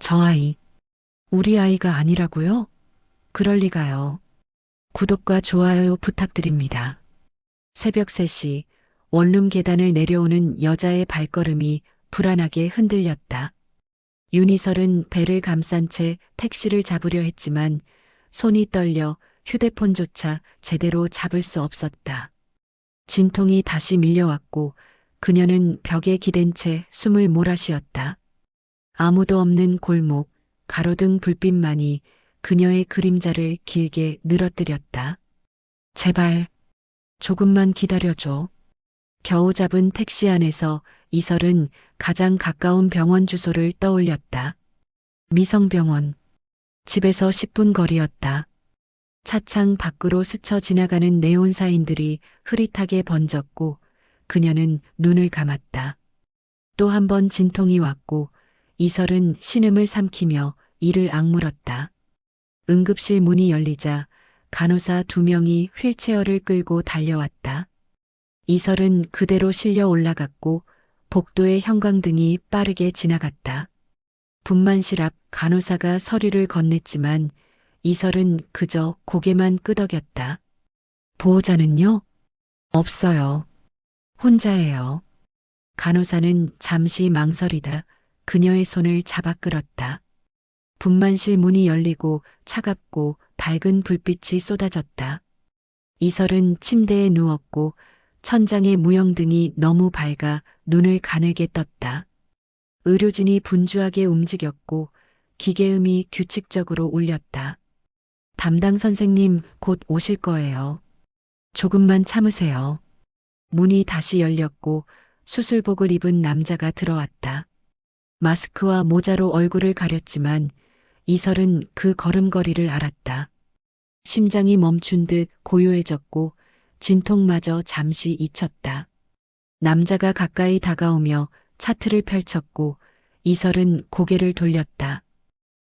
저 아이, 우리 아이가 아니라고요? 그럴 리가요. 구독과 좋아요 부탁드립니다. 새벽 3시 원룸 계단을 내려오는 여자의 발걸음이 불안하게 흔들렸다. 윤희설은 배를 감싼 채 택시를 잡으려 했지만 손이 떨려 휴대폰조차 제대로 잡을 수 없었다. 진통이 다시 밀려왔고 그녀는 벽에 기댄 채 숨을 몰아쉬었다. 아무도 없는 골목, 가로등 불빛만이 그녀의 그림자를 길게 늘어뜨렸다. 제발, 조금만 기다려줘. 겨우 잡은 택시 안에서 이설은 가장 가까운 병원 주소를 떠올렸다. 미성병원. 집에서 10분 거리였다. 차창 밖으로 스쳐 지나가는 네온사인들이 흐릿하게 번졌고 그녀는 눈을 감았다. 또 한 번 진통이 왔고 이설은 신음을 삼키며 이를 악물었다. 응급실 문이 열리자 간호사 2명이 휠체어를 끌고 달려왔다. 이설은 그대로 실려 올라갔고 복도의 형광등이 빠르게 지나갔다. 분만실 앞 간호사가 서류를 건넸지만 이설은 그저 고개만 끄덕였다. 보호자는요? 없어요. 혼자예요. 간호사는 잠시 망설이다 그녀의 손을 잡아 끌었다. 분만실 문이 열리고 차갑고 밝은 불빛이 쏟아졌다. 이설은 침대에 누웠고 천장의 무영등이 너무 밝아 눈을 가늘게 떴다. 의료진이 분주하게 움직였고 기계음이 규칙적으로 울렸다. 담당 선생님 곧 오실 거예요. 조금만 참으세요. 문이 다시 열렸고 수술복을 입은 남자가 들어왔다. 마스크와 모자로 얼굴을 가렸지만 이설은 그 걸음걸이를 알았다. 심장이 멈춘 듯 고요해졌고 진통마저 잠시 잊혔다. 남자가 가까이 다가오며 차트를 펼쳤고 이설은 고개를 돌렸다.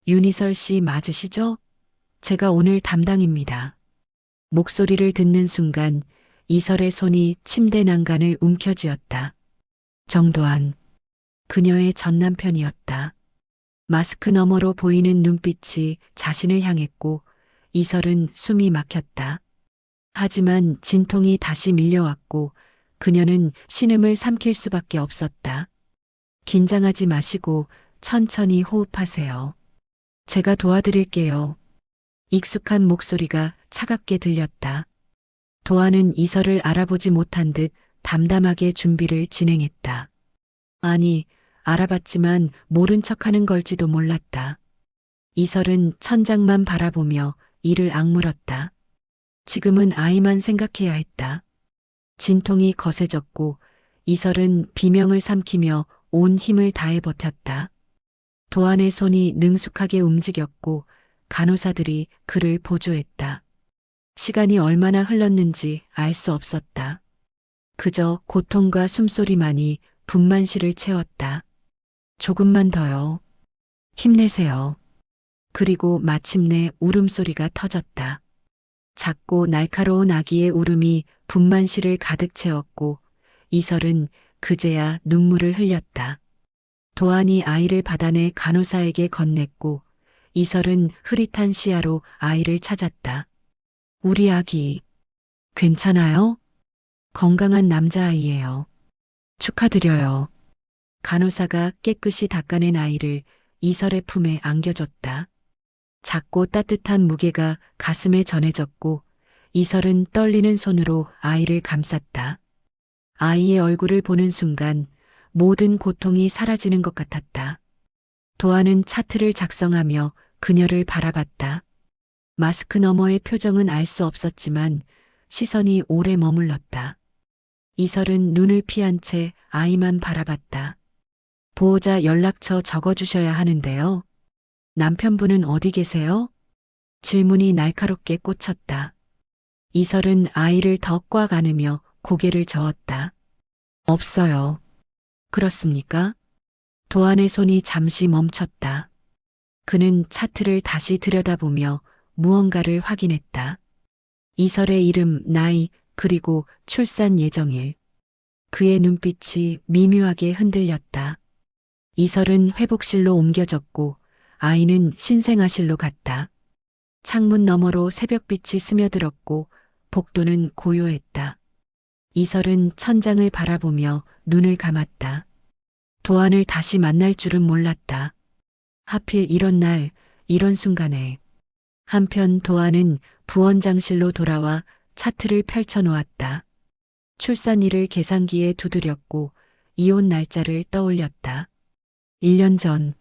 윤희설 씨 맞으시죠? 제가 오늘 담당입니다. 목소리를 듣는 순간 이설의 손이 침대 난간을 움켜쥐었다. 정도한 그녀의 전 남편이었다. 마스크 너머로 보이는 눈빛이 자신을 향했고 이설은 숨이 막혔다. 하지만 진통이 다시 밀려왔고 그녀는 신음을 삼킬 수밖에 없었다. 긴장하지 마시고 천천히 호흡하세요. 제가 도와드릴게요. 익숙한 목소리가 차갑게 들렸다. 도안은 이설을 알아보지 못한 듯 담담하게 준비를 진행했다. 아니, 알아봤지만 모른 척하는 걸지도 몰랐다. 이설은 천장만 바라보며 이를 악물었다. 지금은 아이만 생각해야 했다. 진통이 거세졌고 이설은 비명을 삼키며 온 힘을 다해 버텼다. 도안의 손이 능숙하게 움직였고 간호사들이 그를 보조했다. 시간이 얼마나 흘렀는지 알 수 없었다. 그저 고통과 숨소리만이 분만실을 채웠다. 조금만 더요. 힘내세요. 그리고 마침내 울음소리가 터졌다. 작고 날카로운 아기의 울음이 분만실을 가득 채웠고 이설은 그제야 눈물을 흘렸다. 도안이 아이를 받아내 간호사에게 건넸고 이설은 흐릿한 시야로 아이를 찾았다. 우리 아기, 괜찮아요? 건강한 남자아이예요. 축하드려요. 간호사가 깨끗이 닦아낸 아이를 이설의 품에 안겨줬다. 작고 따뜻한 무게가 가슴에 전해졌고 이설은 떨리는 손으로 아이를 감쌌다. 아이의 얼굴을 보는 순간 모든 고통이 사라지는 것 같았다. 도안은 차트를 작성하며 그녀를 바라봤다. 마스크 너머의 표정은 알 수 없었지만 시선이 오래 머물렀다. 이설은 눈을 피한 채 아이만 바라봤다. 보호자 연락처 적어주셔야 하는데요. 남편분은 어디 계세요? 질문이 날카롭게 꽂혔다. 이설은 아이를 더 꽉 안으며 고개를 저었다. 없어요. 그렇습니까? 도안의 손이 잠시 멈췄다. 그는 차트를 다시 들여다보며 무언가를 확인했다. 이설의 이름, 나이, 그리고 출산 예정일. 그의 눈빛이 미묘하게 흔들렸다. 이설은 회복실로 옮겨졌고 아이는 신생아실로 갔다. 창문 너머로 새벽빛이 스며들었고 복도는 고요했다. 이설은 천장을 바라보며 눈을 감았다. 도안을 다시 만날 줄은 몰랐다. 하필 이런 날, 이런 순간에. 한편 도안은 부원장실로 돌아와 차트를 펼쳐놓았다. 출산일을 계산기에 두드렸고 이혼 날짜를 떠올렸다. 1년 전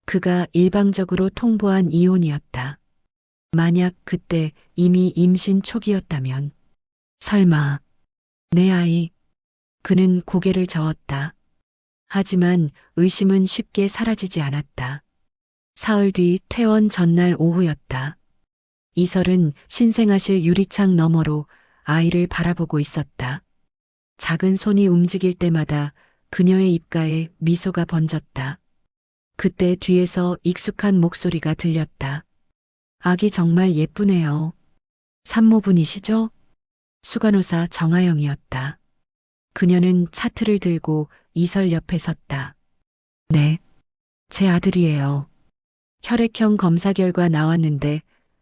그가 일방적으로 통보한 이혼이었다. 만약 그때 이미 임신 초기였다면 설마 내 아이. 그는 고개를 저었다. 하지만 의심은 쉽게 사라지지 않았다. 사흘 뒤 퇴원 전날 오후였다. 이설은 신생아실 유리창 너머로 아이를 바라보고 있었다. 작은 손이 움직일 때마다 그녀의 입가에 미소가 번졌다. 그때 뒤에서 익숙한 목소리가 들렸다. 아기 정말 예쁘네요. 산모분이시죠? 수간호사 정아영이었다. 그녀는 차트를 들고 이설 옆에 섰다. 네, 제 아들이에요. 혈액형 검사 결과 나왔는데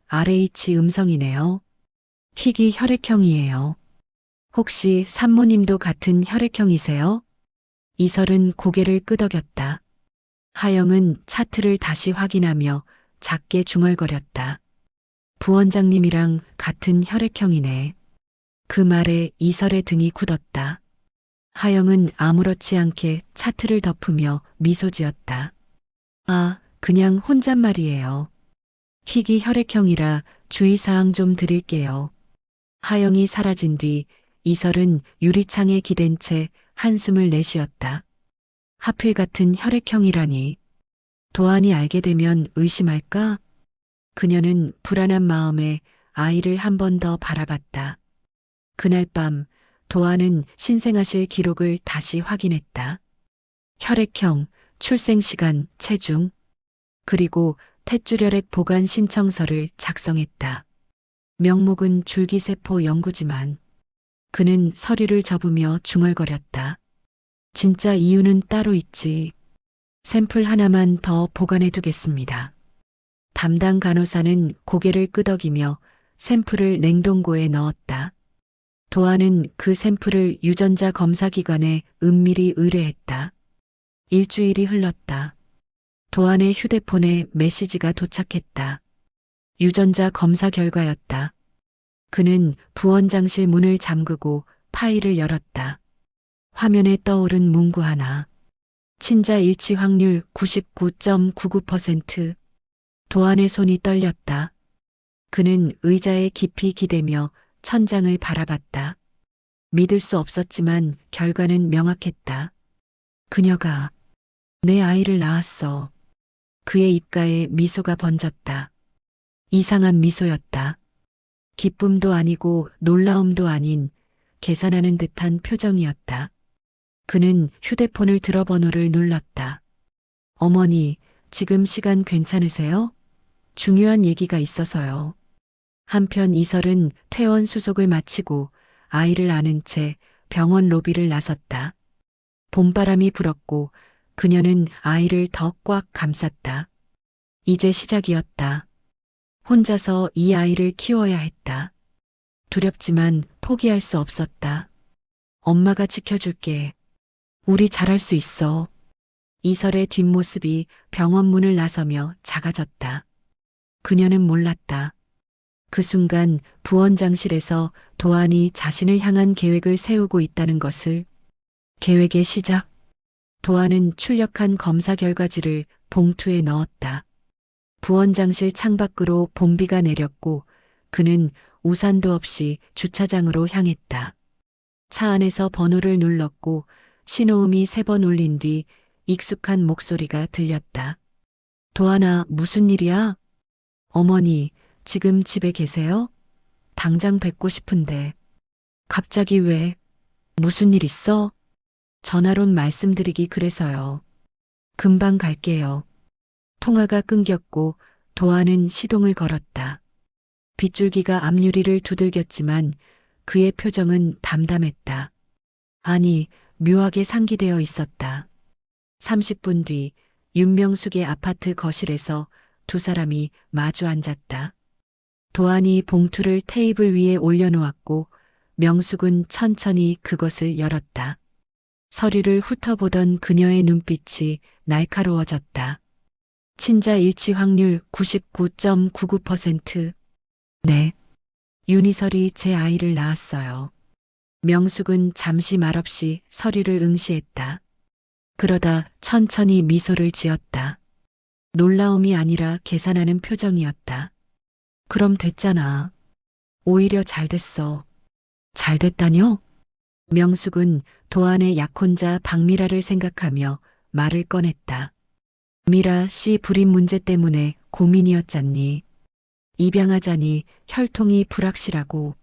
RH 음성이네요. 희귀 혈액형이에요. 혹시 산모님도 같은 혈액형이세요? 이설은 고개를 끄덕였다. 하영은 차트를 다시 확인하며 작게 중얼거렸다. 부원장님이랑 같은 혈액형이네. 그 말에 이설의 등이 굳었다. 하영은 아무렇지 않게 차트를 덮으며 미소 지었다. 아, 그냥 혼잣말이에요. 희귀 혈액형이라 주의사항 좀 드릴게요. 하영이 사라진 뒤 이설은 유리창에 기댄 채 한숨을 내쉬었다. 하필 같은 혈액형이라니. 도안이 알게 되면 의심할까? 그녀는 불안한 마음에 아이를 한 번 더 바라봤다. 그날 밤 도안은 신생아실 기록을 다시 확인했다. 혈액형, 출생시간, 체중, 그리고 탯줄혈액 보관 신청서를 작성했다. 명목은 줄기세포 연구지만 그는 서류를 접으며 중얼거렸다. 진짜 이유는 따로 있지. 샘플 하나만 더 보관해 두겠습니다. 담당 간호사는 고개를 끄덕이며 샘플을 냉동고에 넣었다. 도안은 그 샘플을 유전자 검사기관에 은밀히 의뢰했다. 일주일이 흘렀다. 도안의 휴대폰에 메시지가 도착했다. 유전자 검사 결과였다. 그는 부원장실 문을 잠그고 파일을 열었다. 화면에 떠오른 문구 하나. 친자 일치 확률 99.99%. 도안의 손이 떨렸다. 그는 의자에 깊이 기대며 천장을 바라봤다. 믿을 수 없었지만 결과는 명확했다. 그녀가 내 아이를 낳았어. 그의 입가에 미소가 번졌다. 이상한 미소였다. 기쁨도 아니고 놀라움도 아닌 계산하는 듯한 표정이었다. 그는 휴대폰을 들어 번호를 눌렀다. 어머니, 지금 시간 괜찮으세요? 중요한 얘기가 있어서요. 한편 이설은 퇴원 수속을 마치고 아이를 안은 채 병원 로비를 나섰다. 봄바람이 불었고 그녀는 아이를 더 꽉 감쌌다. 이제 시작이었다. 혼자서 이 아이를 키워야 했다. 두렵지만 포기할 수 없었다. 엄마가 지켜줄게. 우리 잘할 수 있어. 이설의 뒷모습이 병원 문을 나서며 작아졌다. 그녀는 몰랐다. 그 순간 부원장실에서 도안이 자신을 향한 계획을 세우고 있다는 것을. 계획의 시작. 도안은 출력한 검사 결과지를 봉투에 넣었다. 부원장실 창밖으로 봄비가 내렸고 그는 우산도 없이 주차장으로 향했다. 차 안에서 번호를 눌렀고 신호음이 3번 울린 뒤 익숙한 목소리가 들렸다. 도안아, 무슨 일이야? 어머니, 지금 집에 계세요? 당장 뵙고 싶은데. 갑자기 왜? 무슨 일 있어? 전화론 말씀드리기 그래서요. 금방 갈게요. 통화가 끊겼고 도안은 시동을 걸었다. 빗줄기가 앞유리를 두들겼지만 그의 표정은 담담했다. 아니, 묘하게 상기되어 있었다. 30분 뒤 윤명숙의 아파트 거실에서 두 사람이 마주 앉았다. 도안이 봉투를 테이블 위에 올려놓았고 명숙은 천천히 그것을 열었다. 서류를 훑어보던 그녀의 눈빛이 날카로워졌다. 친자 일치 확률 99.99%. 네. 윤희설이 제 아이를 낳았어요. 명숙은 잠시 말없이 서류를 응시했다. 그러다 천천히 미소를 지었다. 놀라움이 아니라 계산하는 표정이었다. 그럼 됐잖아. 오히려 잘 됐어. 잘 됐다뇨? 명숙은 도안의 약혼자 박미라를 생각하며 말을 꺼냈다. 미라 씨 불임 문제 때문에 고민이었잖니. 입양하자니 혈통이 불확실하고.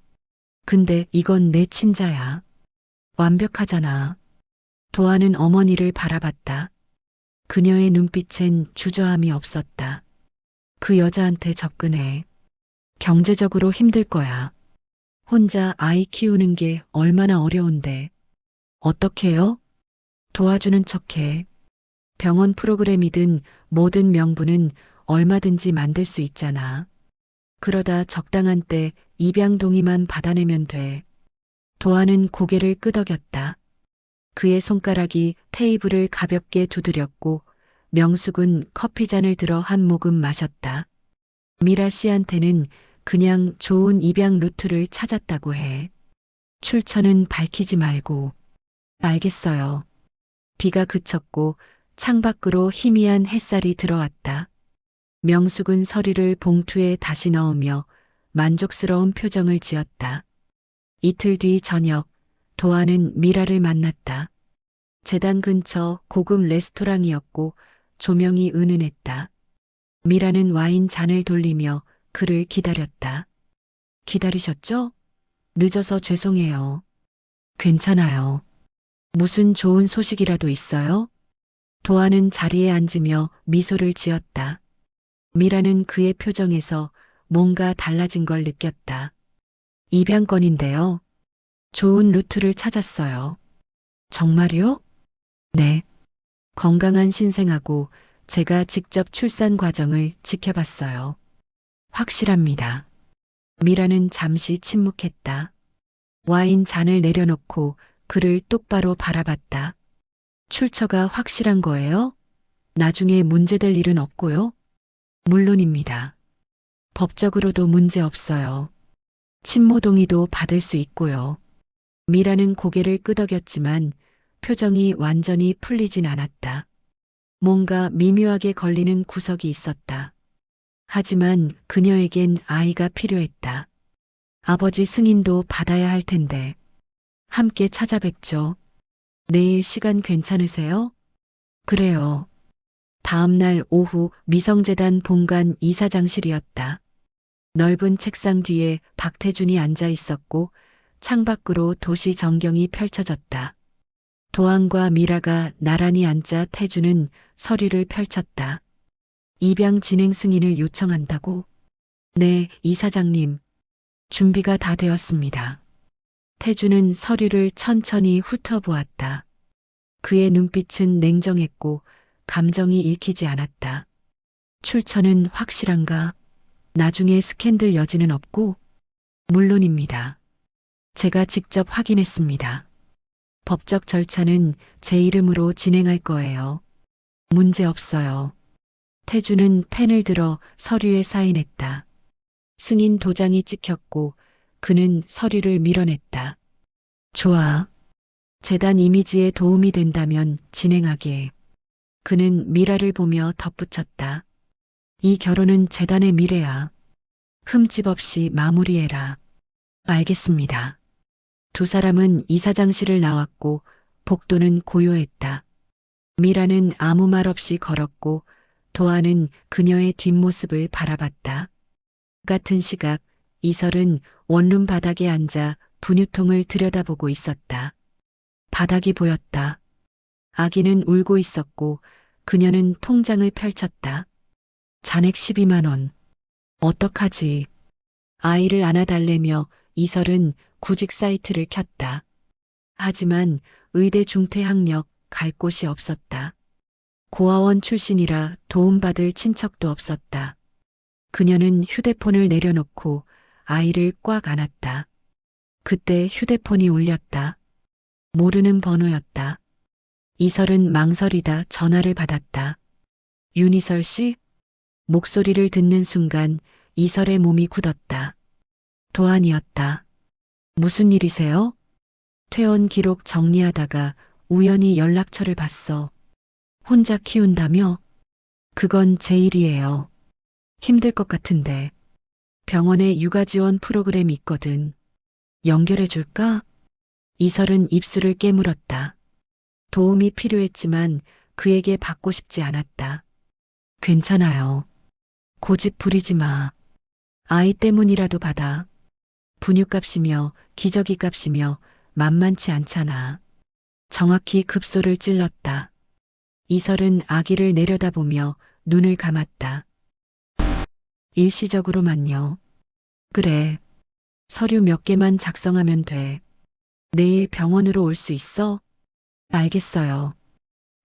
근데 이건 내 친자야. 완벽하잖아. 도안은 어머니를 바라봤다. 그녀의 눈빛엔 주저함이 없었다. 그 여자한테 접근해. 경제적으로 힘들 거야. 혼자 아이 키우는 게 얼마나 어려운데. 어떻게요? 도와주는 척해. 병원 프로그램이든 뭐든 명부는 얼마든지 만들 수 있잖아. 그러다 적당한 때 입양 동의만 받아내면 돼. 도안은 고개를 끄덕였다. 그의 손가락이 테이블을 가볍게 두드렸고 명숙은 커피잔을 들어 한 모금 마셨다. 미라 씨한테는 그냥 좋은 입양 루트를 찾았다고 해. 출처는 밝히지 말고. 알겠어요. 비가 그쳤고 창밖으로 희미한 햇살이 들어왔다. 명숙은 서류를 봉투에 다시 넣으며 만족스러운 표정을 지었다. 이틀 뒤 저녁, 도안은 미라를 만났다. 재단 근처 고급 레스토랑이었고 조명이 은은했다. 미라는 와인 잔을 돌리며 그를 기다렸다. 기다리셨죠? 늦어서 죄송해요. 괜찮아요. 무슨 좋은 소식이라도 있어요? 도안은 자리에 앉으며 미소를 지었다. 미라는 그의 표정에서 뭔가 달라진 걸 느꼈다. 입양권인데요. 좋은 루트를 찾았어요. 정말요? 네. 건강한 신생하고 제가 직접 출산 과정을 지켜봤어요. 확실합니다. 미라는 잠시 침묵했다. 와인 잔을 내려놓고 그를 똑바로 바라봤다. 출처가 확실한 거예요? 나중에 문제될 일은 없고요? 물론입니다. 법적으로도 문제 없어요. 친모 동의도 받을 수 있고요. 미라는 고개를 끄덕였지만 표정이 완전히 풀리진 않았다. 뭔가 미묘하게 걸리는 구석이 있었다. 하지만 그녀에겐 아이가 필요했다. 아버지 승인도 받아야 할 텐데. 함께 찾아뵙죠. 내일 시간 괜찮으세요? 그래요. 다음 날 오후 미성재단 본관 이사장실이었다. 넓은 책상 뒤에 박태준이 앉아 있었고 창밖으로 도시 전경이 펼쳐졌다. 도안과 미라가 나란히 앉자 태준은 서류를 펼쳤다. 입양 진행 승인을 요청한다고? 네, 이사장님. 준비가 다 되었습니다. 태준은 서류를 천천히 훑어보았다. 그의 눈빛은 냉정했고 감정이 읽히지 않았다. 출처는 확실한가? 나중에 스캔들 여지는 없고? 물론입니다. 제가 직접 확인했습니다. 법적 절차는 제 이름으로 진행할 거예요. 문제 없어요. 태주는 펜을 들어 서류에 사인했다. 승인 도장이 찍혔고 그는 서류를 밀어냈다. 좋아. 재단 이미지에 도움이 된다면 진행하게. 그는 미라를 보며 덧붙였다. 이 결혼은 재단의 미래야. 흠집 없이 마무리해라. 알겠습니다. 두 사람은 이사장실을 나왔고 복도는 고요했다. 미라는 아무 말 없이 걸었고 도안은 그녀의 뒷모습을 바라봤다. 같은 시각 이설은 원룸 바닥에 앉아 분유통을 들여다보고 있었다. 바닥이 보였다. 아기는 울고 있었고 그녀는 통장을 펼쳤다. 잔액 12만 원. 어떡하지? 아이를 안아달래며 이설은 구직 사이트를 켰다. 하지만 의대 중퇴 학력 갈 곳이 없었다. 고아원 출신이라 도움받을 친척도 없었다. 그녀는 휴대폰을 내려놓고 아이를 꽉 안았다. 그때 휴대폰이 울렸다. 모르는 번호였다. 이설은 망설이다 전화를 받았다. 윤이설 씨? 목소리를 듣는 순간 이설의 몸이 굳었다. 도안이었다. 무슨 일이세요? 퇴원 기록 정리하다가 우연히 연락처를 봤어. 혼자 키운다며? 그건 제 일이에요. 힘들 것 같은데. 병원에 육아 지원 프로그램이 있거든. 연결해 줄까? 이설은 입술을 깨물었다. 도움이 필요했지만 그에게 받고 싶지 않았다. 괜찮아요. 고집 부리지 마. 아이 때문이라도 받아. 분유값이며 기저귀 값이며 만만치 않잖아. 정확히 급소를 찔렀다. 이설은 아기를 내려다보며 눈을 감았다. 일시적으로만요. 그래. 서류 몇 개만 작성하면 돼. 내일 병원으로 올 수 있어? 알겠어요.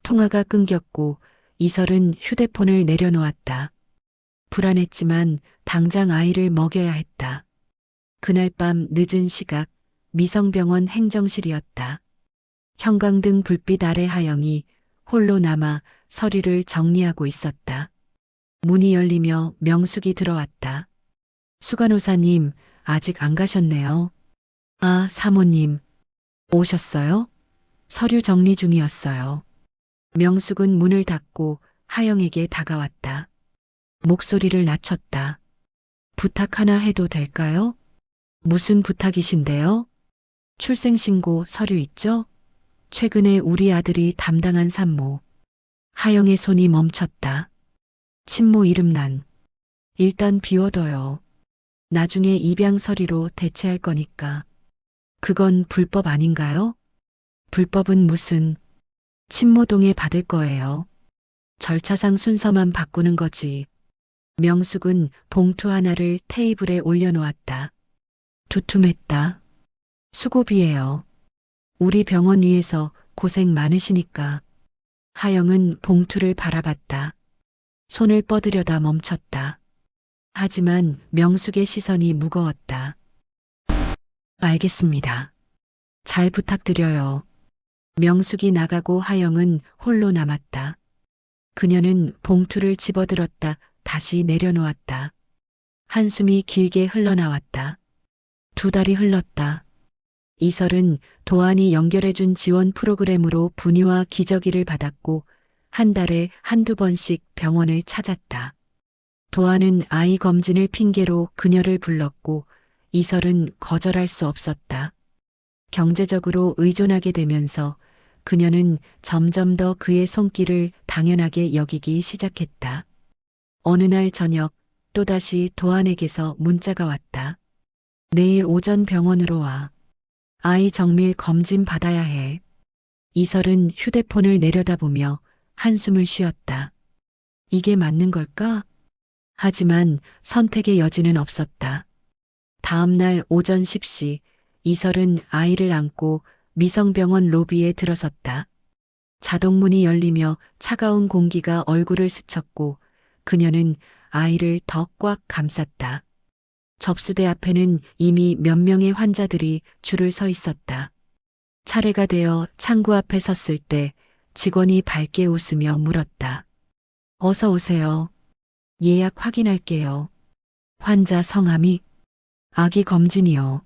통화가 끊겼고 이설은 휴대폰을 내려놓았다. 불안했지만 당장 아이를 먹여야 했다. 그날 밤 늦은 시각 미성병원 행정실이었다. 형광등 불빛 아래 하영이 홀로 남아 서류를 정리하고 있었다. 문이 열리며 명숙이 들어왔다. 수간호사님, 아직 안 가셨네요. 아, 사모님. 오셨어요? 서류 정리 중이었어요. 명숙은 문을 닫고 하영에게 다가왔다. 목소리를 낮췄다. 부탁 하나 해도 될까요? 무슨 부탁이신데요? 출생신고 서류 있죠? 최근에 우리 아들이 담당한 산모. 하영의 손이 멈췄다. 친모 이름란. 일단 비워둬요. 나중에 입양 서류로 대체할 거니까. 그건 불법 아닌가요? 불법은 무슨. 친모동에 받을 거예요. 절차상 순서만 바꾸는 거지. 명숙은 봉투 하나를 테이블에 올려놓았다. 두툼했다. 수고비예요. 우리 병원 위에서 고생 많으시니까. 하영은 봉투를 바라봤다. 손을 뻗으려다 멈췄다. 하지만 명숙의 시선이 무거웠다. 알겠습니다. 잘 부탁드려요. 명숙이 나가고 하영은 홀로 남았다. 그녀는 봉투를 집어들었다 다시 내려놓았다. 한숨이 길게 흘러나왔다. 2달이 흘렀다. 이설은 도안이 연결해준 지원 프로그램으로 분유와 기저귀를 받았고 한 달에 한두 번씩 병원을 찾았다. 도안은 아이 검진을 핑계로 그녀를 불렀고 이설은 거절할 수 없었다. 경제적으로 의존하게 되면서 그녀는 점점 더 그의 손길을 당연하게 여기기 시작했다. 어느 날 저녁 또다시 도안에게서 문자가 왔다. 내일 오전 병원으로 와. 아이 정밀 검진 받아야 해. 이설은 휴대폰을 내려다보며 한숨을 쉬었다. 이게 맞는 걸까? 하지만 선택의 여지는 없었다. 다음 날 오전 10시 이설은 아이를 안고 미성병원 로비에 들어섰다. 자동문이 열리며 차가운 공기가 얼굴을 스쳤고 그녀는 아이를 더 꽉 감쌌다. 접수대 앞에는 이미 몇 명의 환자들이 줄을 서 있었다. 차례가 되어 창구 앞에 섰을 때 직원이 밝게 웃으며 물었다. 어서 오세요. 예약 확인할게요. 환자 성함이? 아기 검진이요.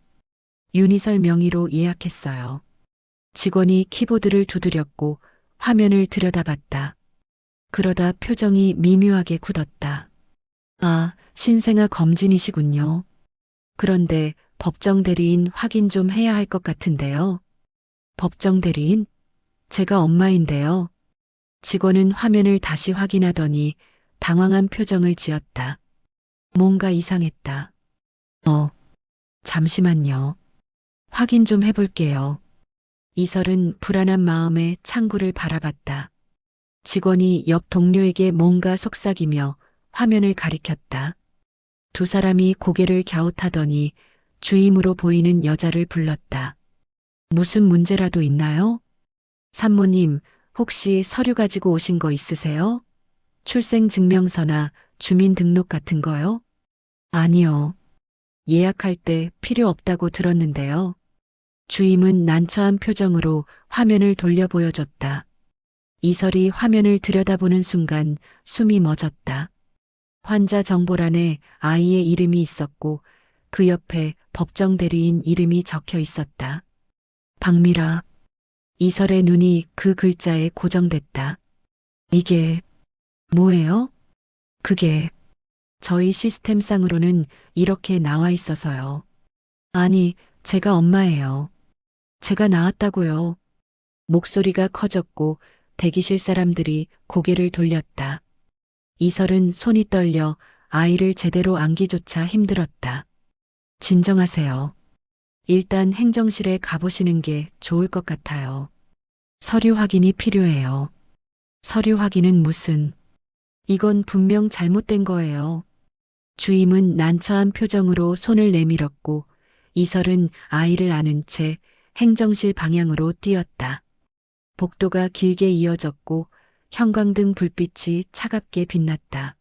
윤희설 명의로 예약했어요. 직원이 키보드를 두드렸고 화면을 들여다봤다. 그러다 표정이 미묘하게 굳었다. 아, 신생아 검진이시군요. 그런데 법정 대리인 확인 좀 해야 할 것 같은데요. 법정 대리인? 제가 엄마인데요. 직원은 화면을 다시 확인하더니 당황한 표정을 지었다. 뭔가 이상했다. 잠시만요. 확인 좀 해볼게요. 이설은 불안한 마음에 창구를 바라봤다. 직원이 옆 동료에게 뭔가 속삭이며 화면을 가리켰다. 두 사람이 고개를 갸웃하더니 주임으로 보이는 여자를 불렀다. 무슨 문제라도 있나요? 산모님, 혹시 서류 가지고 오신 거 있으세요? 출생증명서나 주민등록 같은 거요? 아니요. 예약할 때 필요 없다고 들었는데요. 주임은 난처한 표정으로 화면을 돌려 보여줬다. 이설이 화면을 들여다보는 순간 숨이 멎었다. 환자 정보란에 아이의 이름이 있었고 그 옆에 법정 대리인 이름이 적혀 있었다. 박미라. 이설의 눈이 그 글자에 고정됐다. 이게 뭐예요? 그게 저희 시스템상으로는 이렇게 나와 있어서요. 아니, 제가 엄마예요. 제가 낳았다고요. 목소리가 커졌고 대기실 사람들이 고개를 돌렸다. 이설은 손이 떨려 아이를 제대로 안기조차 힘들었다. 진정하세요. 일단 행정실에 가보시는 게 좋을 것 같아요. 서류 확인이 필요해요. 서류 확인은 무슨? 이건 분명 잘못된 거예요. 주임은 난처한 표정으로 손을 내밀었고 이설은 아이를 안은 채 행정실 방향으로 뛰었다. 복도가 길게 이어졌고 형광등 불빛이 차갑게 빛났다.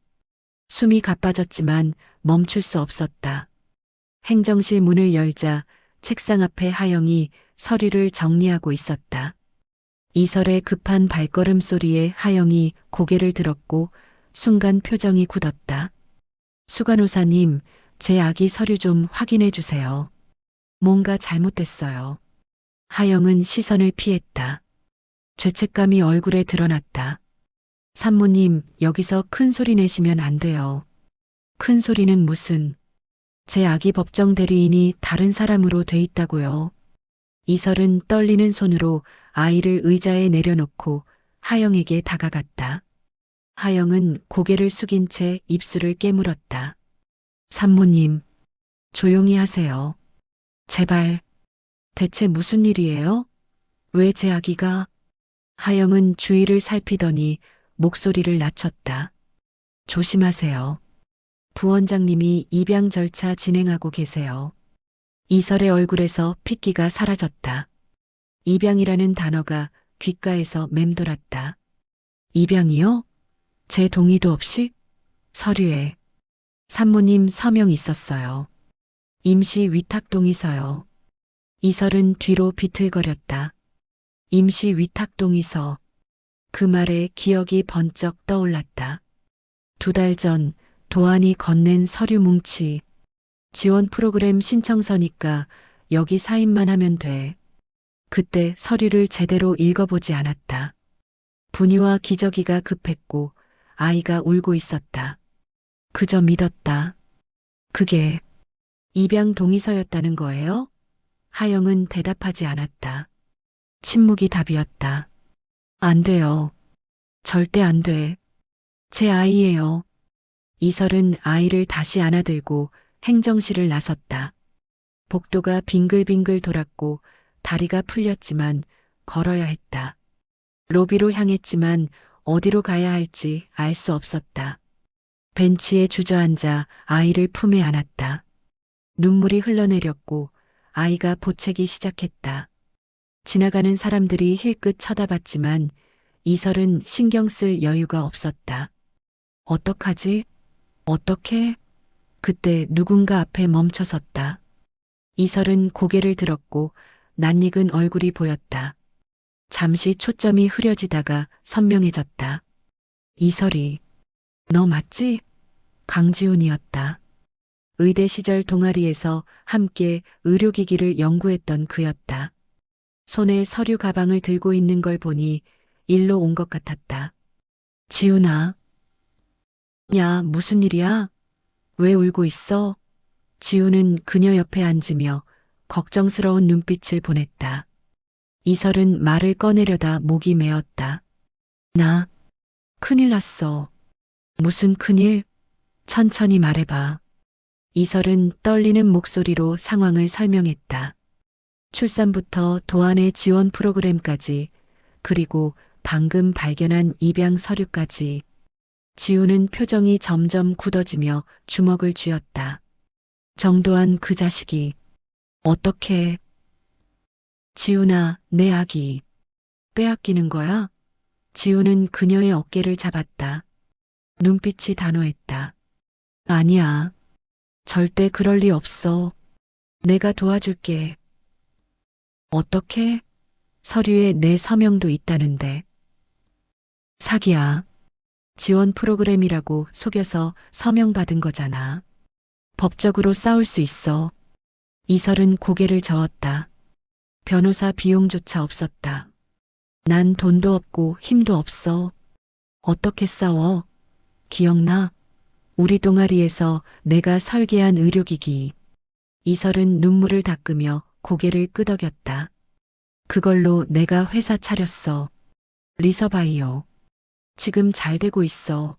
숨이 가빠졌지만 멈출 수 없었다. 행정실 문을 열자 책상 앞에 하영이 서류를 정리하고 있었다. 이설의 급한 발걸음 소리에 하영이 고개를 들었고 순간 표정이 굳었다. 수간호사님, 제 아기 서류 좀 확인해 주세요. 뭔가 잘못됐어요. 하영은 시선을 피했다. 죄책감이 얼굴에 드러났다. 산모님, 여기서 큰 소리 내시면 안 돼요. 큰 소리는 무슨? 제 아기 법정 대리인이 다른 사람으로 돼 있다고요. 이설은 떨리는 손으로 아이를 의자에 내려놓고 하영에게 다가갔다. 하영은 고개를 숙인 채 입술을 깨물었다. 산모님, 조용히 하세요. 제발. 대체 무슨 일이에요? 왜 제 아기가? 하영은 주위를 살피더니 목소리를 낮췄다. 조심하세요. 부원장님이 입양 절차 진행하고 계세요. 이설의 얼굴에서 핏기가 사라졌다. 입양이라는 단어가 귓가에서 맴돌았다. 입양이요? 제 동의도 없이? 서류에 산모님 서명 있었어요. 임시 위탁 동의서요. 이설은 뒤로 비틀거렸다. 임시 위탁 동의서. 그 말에 기억이 번쩍 떠올랐다. 2달 전 도안이 건넨 서류 뭉치. 지원 프로그램 신청서니까 여기 사인만 하면 돼. 그때 서류를 제대로 읽어보지 않았다. 분유와 기저귀가 급했고 아이가 울고 있었다. 그저 믿었다. 그게 입양 동의서였다는 거예요? 하영은 대답하지 않았다. 침묵이 답이었다. 안 돼요. 절대 안 돼. 제 아이예요. 이설은 아이를 다시 안아들고 행정실을 나섰다. 복도가 빙글빙글 돌았고 다리가 풀렸지만 걸어야 했다. 로비로 향했지만 어디로 가야 할지 알 수 없었다. 벤치에 주저앉아 아이를 품에 안았다. 눈물이 흘러내렸고 아이가 보채기 시작했다. 지나가는 사람들이 힐끗 쳐다봤지만 이설은 신경 쓸 여유가 없었다. 어떡하지? 어떻게? 그때 누군가 앞에 멈춰섰다. 이설은 고개를 들었고 낯익은 얼굴이 보였다. 잠시 초점이 흐려지다가 선명해졌다. 이설이, 너 맞지? 강지훈이었다. 의대 시절 동아리에서 함께 의료기기를 연구했던 그였다. 손에 서류 가방을 들고 있는 걸 보니 일로 온 것 같았다. 지훈아. 야, 무슨 일이야? 왜 울고 있어? 지훈은 그녀 옆에 앉으며 걱정스러운 눈빛을 보냈다. 이설은 말을 꺼내려다 목이 메었다. 나, 큰일 났어. 무슨 큰일? 천천히 말해봐. 이설은 떨리는 목소리로 상황을 설명했다. 출산부터 도안의 지원 프로그램까지, 그리고 방금 발견한 입양 서류까지. 지우는 표정이 점점 굳어지며 주먹을 쥐었다. 정도한 그 자식이 어떻게? 지훈아, 내 아기 빼앗기는 거야? 지우는 그녀의 어깨를 잡았다. 눈빛이 단호했다. 아니야. 절대 그럴 리 없어. 내가 도와줄게. 어떻게? 서류에 내 서명도 있다는데. 사기야. 지원 프로그램이라고 속여서 서명 받은 거잖아. 법적으로 싸울 수 있어. 이설은 고개를 저었다. 변호사 비용조차 없었다. 난 돈도 없고 힘도 없어. 어떻게 싸워? 기억나? 우리 동아리에서 내가 설계한 의료기기. 이설은 눈물을 닦으며 고개를 끄덕였다. 그걸로 내가 회사 차렸어. 리서바이오. 지금 잘 되고 있어.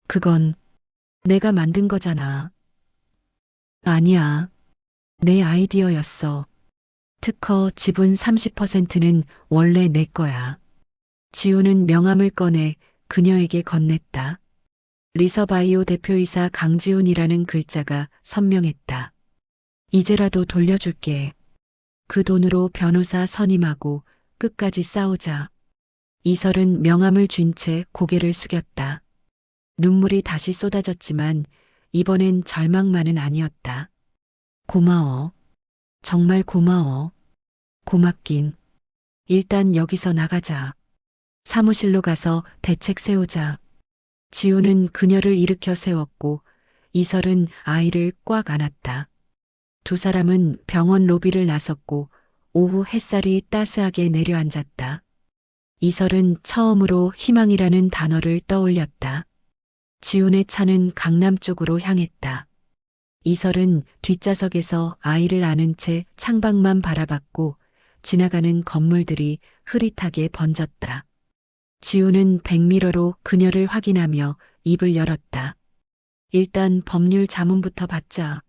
그건 내가 만든 거잖아. 아니야. 내 아이디어였어. 특허 지분 30%는 원래 내 거야. 지우는 명함을 꺼내 그녀에게 건넸다. 리서바이오 대표이사 강지훈이라는 글자가 선명했다. 이제라도 돌려줄게. 그 돈으로 변호사 선임하고 끝까지 싸우자. 이설은 명함을 쥔 채 고개를 숙였다. 눈물이 다시 쏟아졌지만 이번엔 절망만은 아니었다. 고마워. 정말 고마워. 고맙긴. 일단 여기서 나가자. 사무실로 가서 대책 세우자. 지우는 그녀를 일으켜 세웠고 이설은 아이를 꽉 안았다. 두 사람은 병원 로비를 나섰고 오후 햇살이 따스하게 내려앉았다. 이설은 처음으로 희망이라는 단어를 떠올렸다. 지훈의 차는 강남 쪽으로 향했다. 이설은 뒷좌석에서 아이를 안은 채 창밖만 바라봤고 지나가는 건물들이 흐릿하게 번졌다. 지훈은 백미러로 그녀를 확인하며 입을 열었다. 일단 법률 자문부터 받자.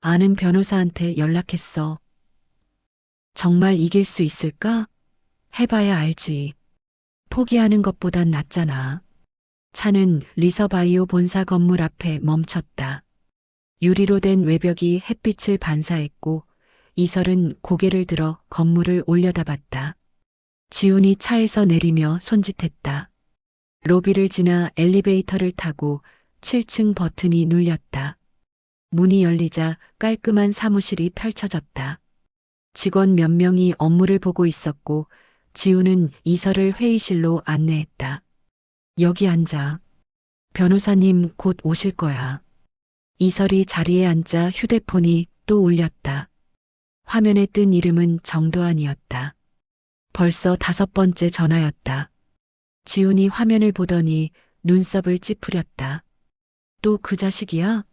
아는 변호사한테 연락했어. 정말 이길 수 있을까? 해봐야 알지. 포기하는 것보단 낫잖아. 차는 리서바이오 본사 건물 앞에 멈췄다. 유리로 된 외벽이 햇빛을 반사했고 이설은 고개를 들어 건물을 올려다봤다. 지훈이 차에서 내리며 손짓했다. 로비를 지나 엘리베이터를 타고 7층 버튼이 눌렸다. 문이 열리자 깔끔한 사무실이 펼쳐졌다. 직원 몇 명이 업무를 보고 있었고 지훈은 이설을 회의실로 안내했다. 여기 앉아. 변호사님 곧 오실 거야. 이설이 자리에 앉자 휴대폰이 또 울렸다. 화면에 뜬 이름은 정도환이었다. 벌써 5번째 전화였다. 지훈이 화면을 보더니 눈썹을 찌푸렸다. 또 그 자식이야?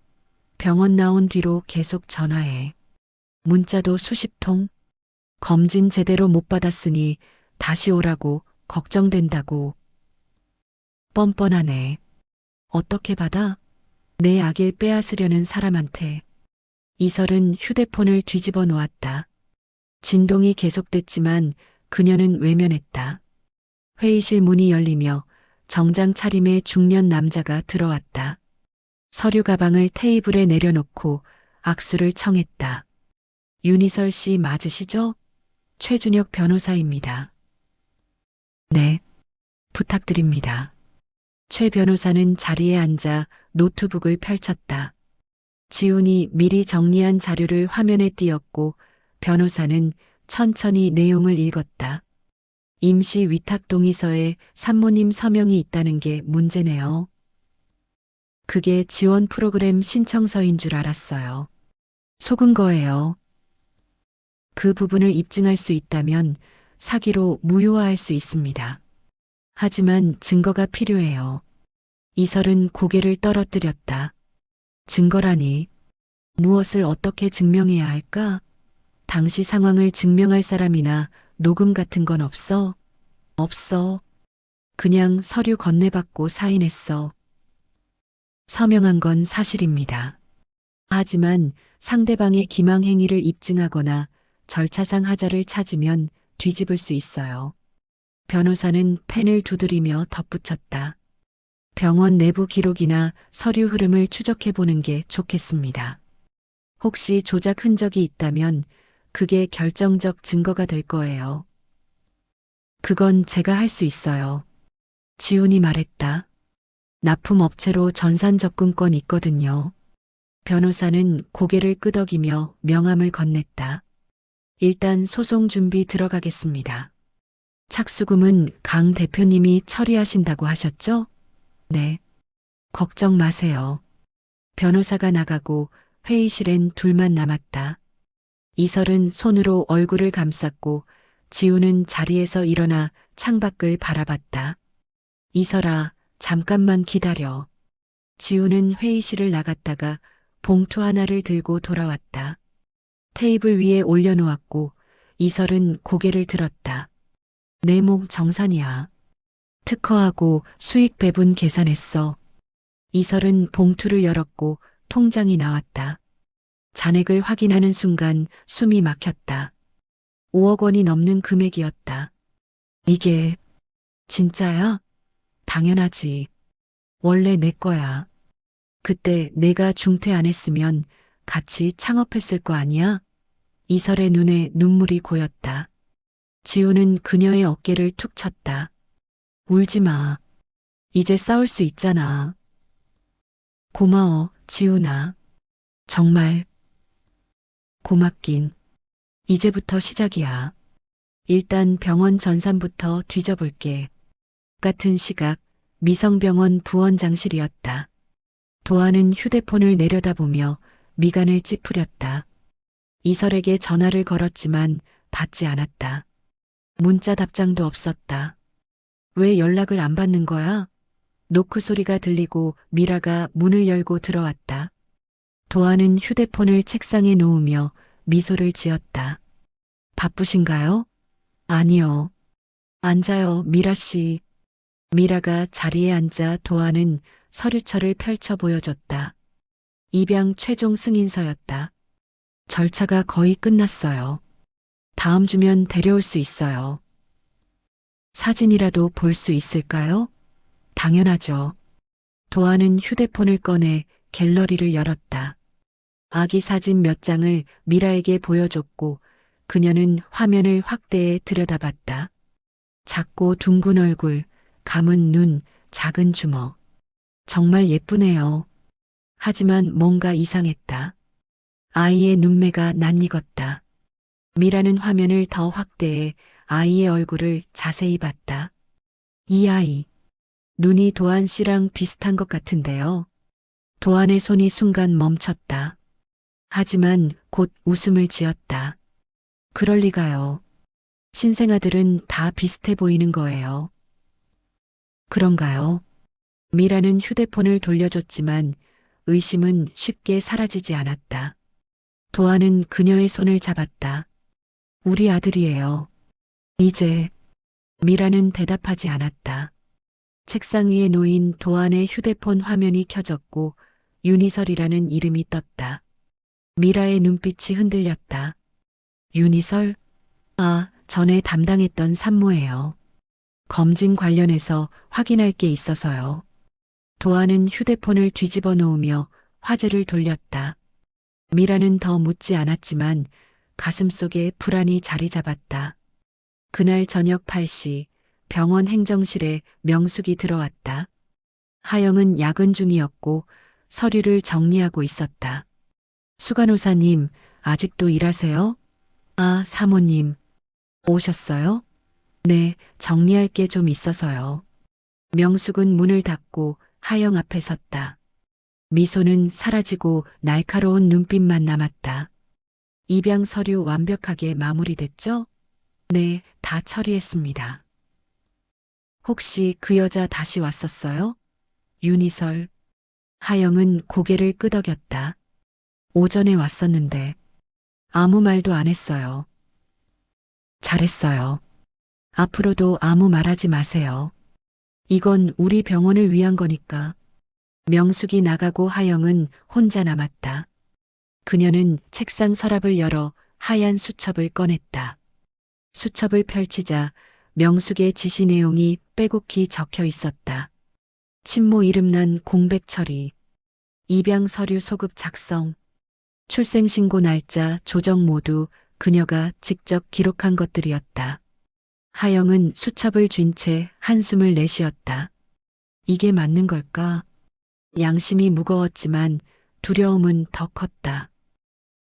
병원 나온 뒤로 계속 전화해. 문자도 수십 통. 검진 제대로 못 받았으니 다시 오라고 걱정된다고. 뻔뻔하네. 어떻게 받아? 내 아기를 빼앗으려는 사람한테. 이설은 휴대폰을 뒤집어 놓았다. 진동이 계속됐지만 그녀는 외면했다. 회의실 문이 열리며 정장 차림의 중년 남자가 들어왔다. 서류 가방을 테이블에 내려놓고 악수를 청했다. 윤희설 씨 맞으시죠? 최준혁 변호사입니다. 네, 부탁드립니다. 최 변호사는 자리에 앉아 노트북을 펼쳤다. 지훈이 미리 정리한 자료를 화면에 띄었고 변호사는 천천히 내용을 읽었다. 임시 위탁 동의서에 산모님 서명이 있다는 게 문제네요. 그게 지원 프로그램 신청서인 줄 알았어요. 속은 거예요. 그 부분을 입증할 수 있다면 사기로 무효화할 수 있습니다. 하지만 증거가 필요해요. 이설은 고개를 떨어뜨렸다. 증거라니. 무엇을 어떻게 증명해야 할까? 당시 상황을 증명할 사람이나 녹음 같은 건 없어? 없어. 그냥 서류 건네받고 사인했어. 서명한 건 사실입니다. 하지만 상대방의 기망 행위를 입증하거나 절차상 하자를 찾으면 뒤집을 수 있어요. 변호사는 펜을 두드리며 덧붙였다. 병원 내부 기록이나 서류 흐름을 추적해 보는 게 좋겠습니다. 혹시 조작 흔적이 있다면 그게 결정적 증거가 될 거예요. 그건 제가 할 수 있어요. 지훈이 말했다. 납품업체로 전산 접근권 있거든요. 변호사는 고개를 끄덕이며 명함을 건넸다. 일단 소송 준비 들어가겠습니다. 착수금은 강 대표님이 처리하신다고 하셨죠? 네. 걱정 마세요. 변호사가 나가고 회의실엔 둘만 남았다. 이설은 손으로 얼굴을 감쌌고 지우는 자리에서 일어나 창밖을 바라봤다. 이설아, 잠깐만 기다려. 지우는 회의실을 나갔다가 봉투 하나를 들고 돌아왔다. 테이블 위에 올려놓았고 이설은 고개를 들었다. 내 목 정산이야. 특허하고 수익 배분 계산했어. 이설은 봉투를 열었고 통장이 나왔다. 잔액을 확인하는 순간 숨이 막혔다. 5억 원이 넘는 금액이었다. 이게 진짜야? 당연하지. 원래 내 거야. 그때 내가 중퇴 안 했으면 같이 창업했을 거 아니야? 이설의 눈에 눈물이 고였다. 지우는 그녀의 어깨를 툭 쳤다. 울지 마. 이제 싸울 수 있잖아. 고마워, 지훈아. 정말 고맙긴. 이제부터 시작이야. 일단 병원 전산부터 뒤져볼게. 같은 시각 미성병원 부원장실이었다. 도하는 휴대폰을 내려다보며 미간을 찌푸렸다. 이설에게 전화를 걸었지만 받지 않았다. 문자 답장도 없었다. 왜 연락을 안 받는 거야? 노크 소리가 들리고 미라가 문을 열고 들어왔다. 도하는 휴대폰을 책상에 놓으며 미소를 지었다. 바쁘신가요? 아니요. 앉아요, 미라 씨. 미라가 자리에 앉아 도하는 서류철을 펼쳐 보여줬다. 입양 최종 승인서였다. 절차가 거의 끝났어요. 다음 주면 데려올 수 있어요. 사진이라도 볼 수 있을까요? 당연하죠. 도하는 휴대폰을 꺼내 갤러리를 열었다. 아기 사진 몇 장을 미라에게 보여줬고 그녀는 화면을 확대해 들여다봤다. 작고 둥근 얼굴, 감은 눈, 작은 주먹. 정말 예쁘네요. 하지만 뭔가 이상했다. 아이의 눈매가 낯익었다. 미라는 화면을 더 확대해 아이의 얼굴을 자세히 봤다. 이 아이, 눈이 도한 씨랑 비슷한 것 같은데요. 도한의 손이 순간 멈췄다. 하지만 곧 웃음을 지었다. 그럴 리가요. 신생아들은 다 비슷해 보이는 거예요. 그런가요? 미라는 휴대폰을 돌려줬지만 의심은 쉽게 사라지지 않았다. 도하는 그녀의 손을 잡았다. 우리 아들이에요. 이제 미라는 대답하지 않았다. 책상 위에 놓인 도한의 휴대폰 화면이 켜졌고 윤희설이라는 이름이 떴다. 미라의 눈빛이 흔들렸다. 윤희설? 아, 전에 담당했던 산모예요. 검진 관련해서 확인할 게 있어서요. 도하는 휴대폰을 뒤집어 놓으며 화제를 돌렸다. 미라는 더 묻지 않았지만 가슴속에 불안이 자리 잡았다. 그날 저녁 8시 병원 행정실에 명숙이 들어왔다. 하영은 야근 중이었고 서류를 정리하고 있었다. 수간호사님, 아직도 일하세요? 아, 사모님. 오셨어요? 네, 정리할 게 좀 있어서요. 명숙은 문을 닫고 하영 앞에 섰다. 미소는 사라지고 날카로운 눈빛만 남았다. 입양 서류 완벽하게 마무리됐죠? 네, 다 처리했습니다. 혹시 그 여자 다시 왔었어요? 윤희설. 하영은 고개를 끄덕였다. 오전에 왔었는데 아무 말도 안 했어요. 잘했어요. 앞으로도 아무 말하지 마세요. 이건 우리 병원을 위한 거니까. 명숙이 나가고 하영은 혼자 남았다. 그녀는 책상 서랍을 열어 하얀 수첩을 꺼냈다. 수첩을 펼치자 명숙의 지시 내용이 빼곡히 적혀 있었다. 친모 이름난 공백 처리, 입양 서류 소급 작성, 출생신고 날짜 조정 모두 그녀가 직접 기록한 것들이었다. 하영은 수첩을 쥔 채 한숨을 내쉬었다. 이게 맞는 걸까? 양심이 무거웠지만 두려움은 더 컸다.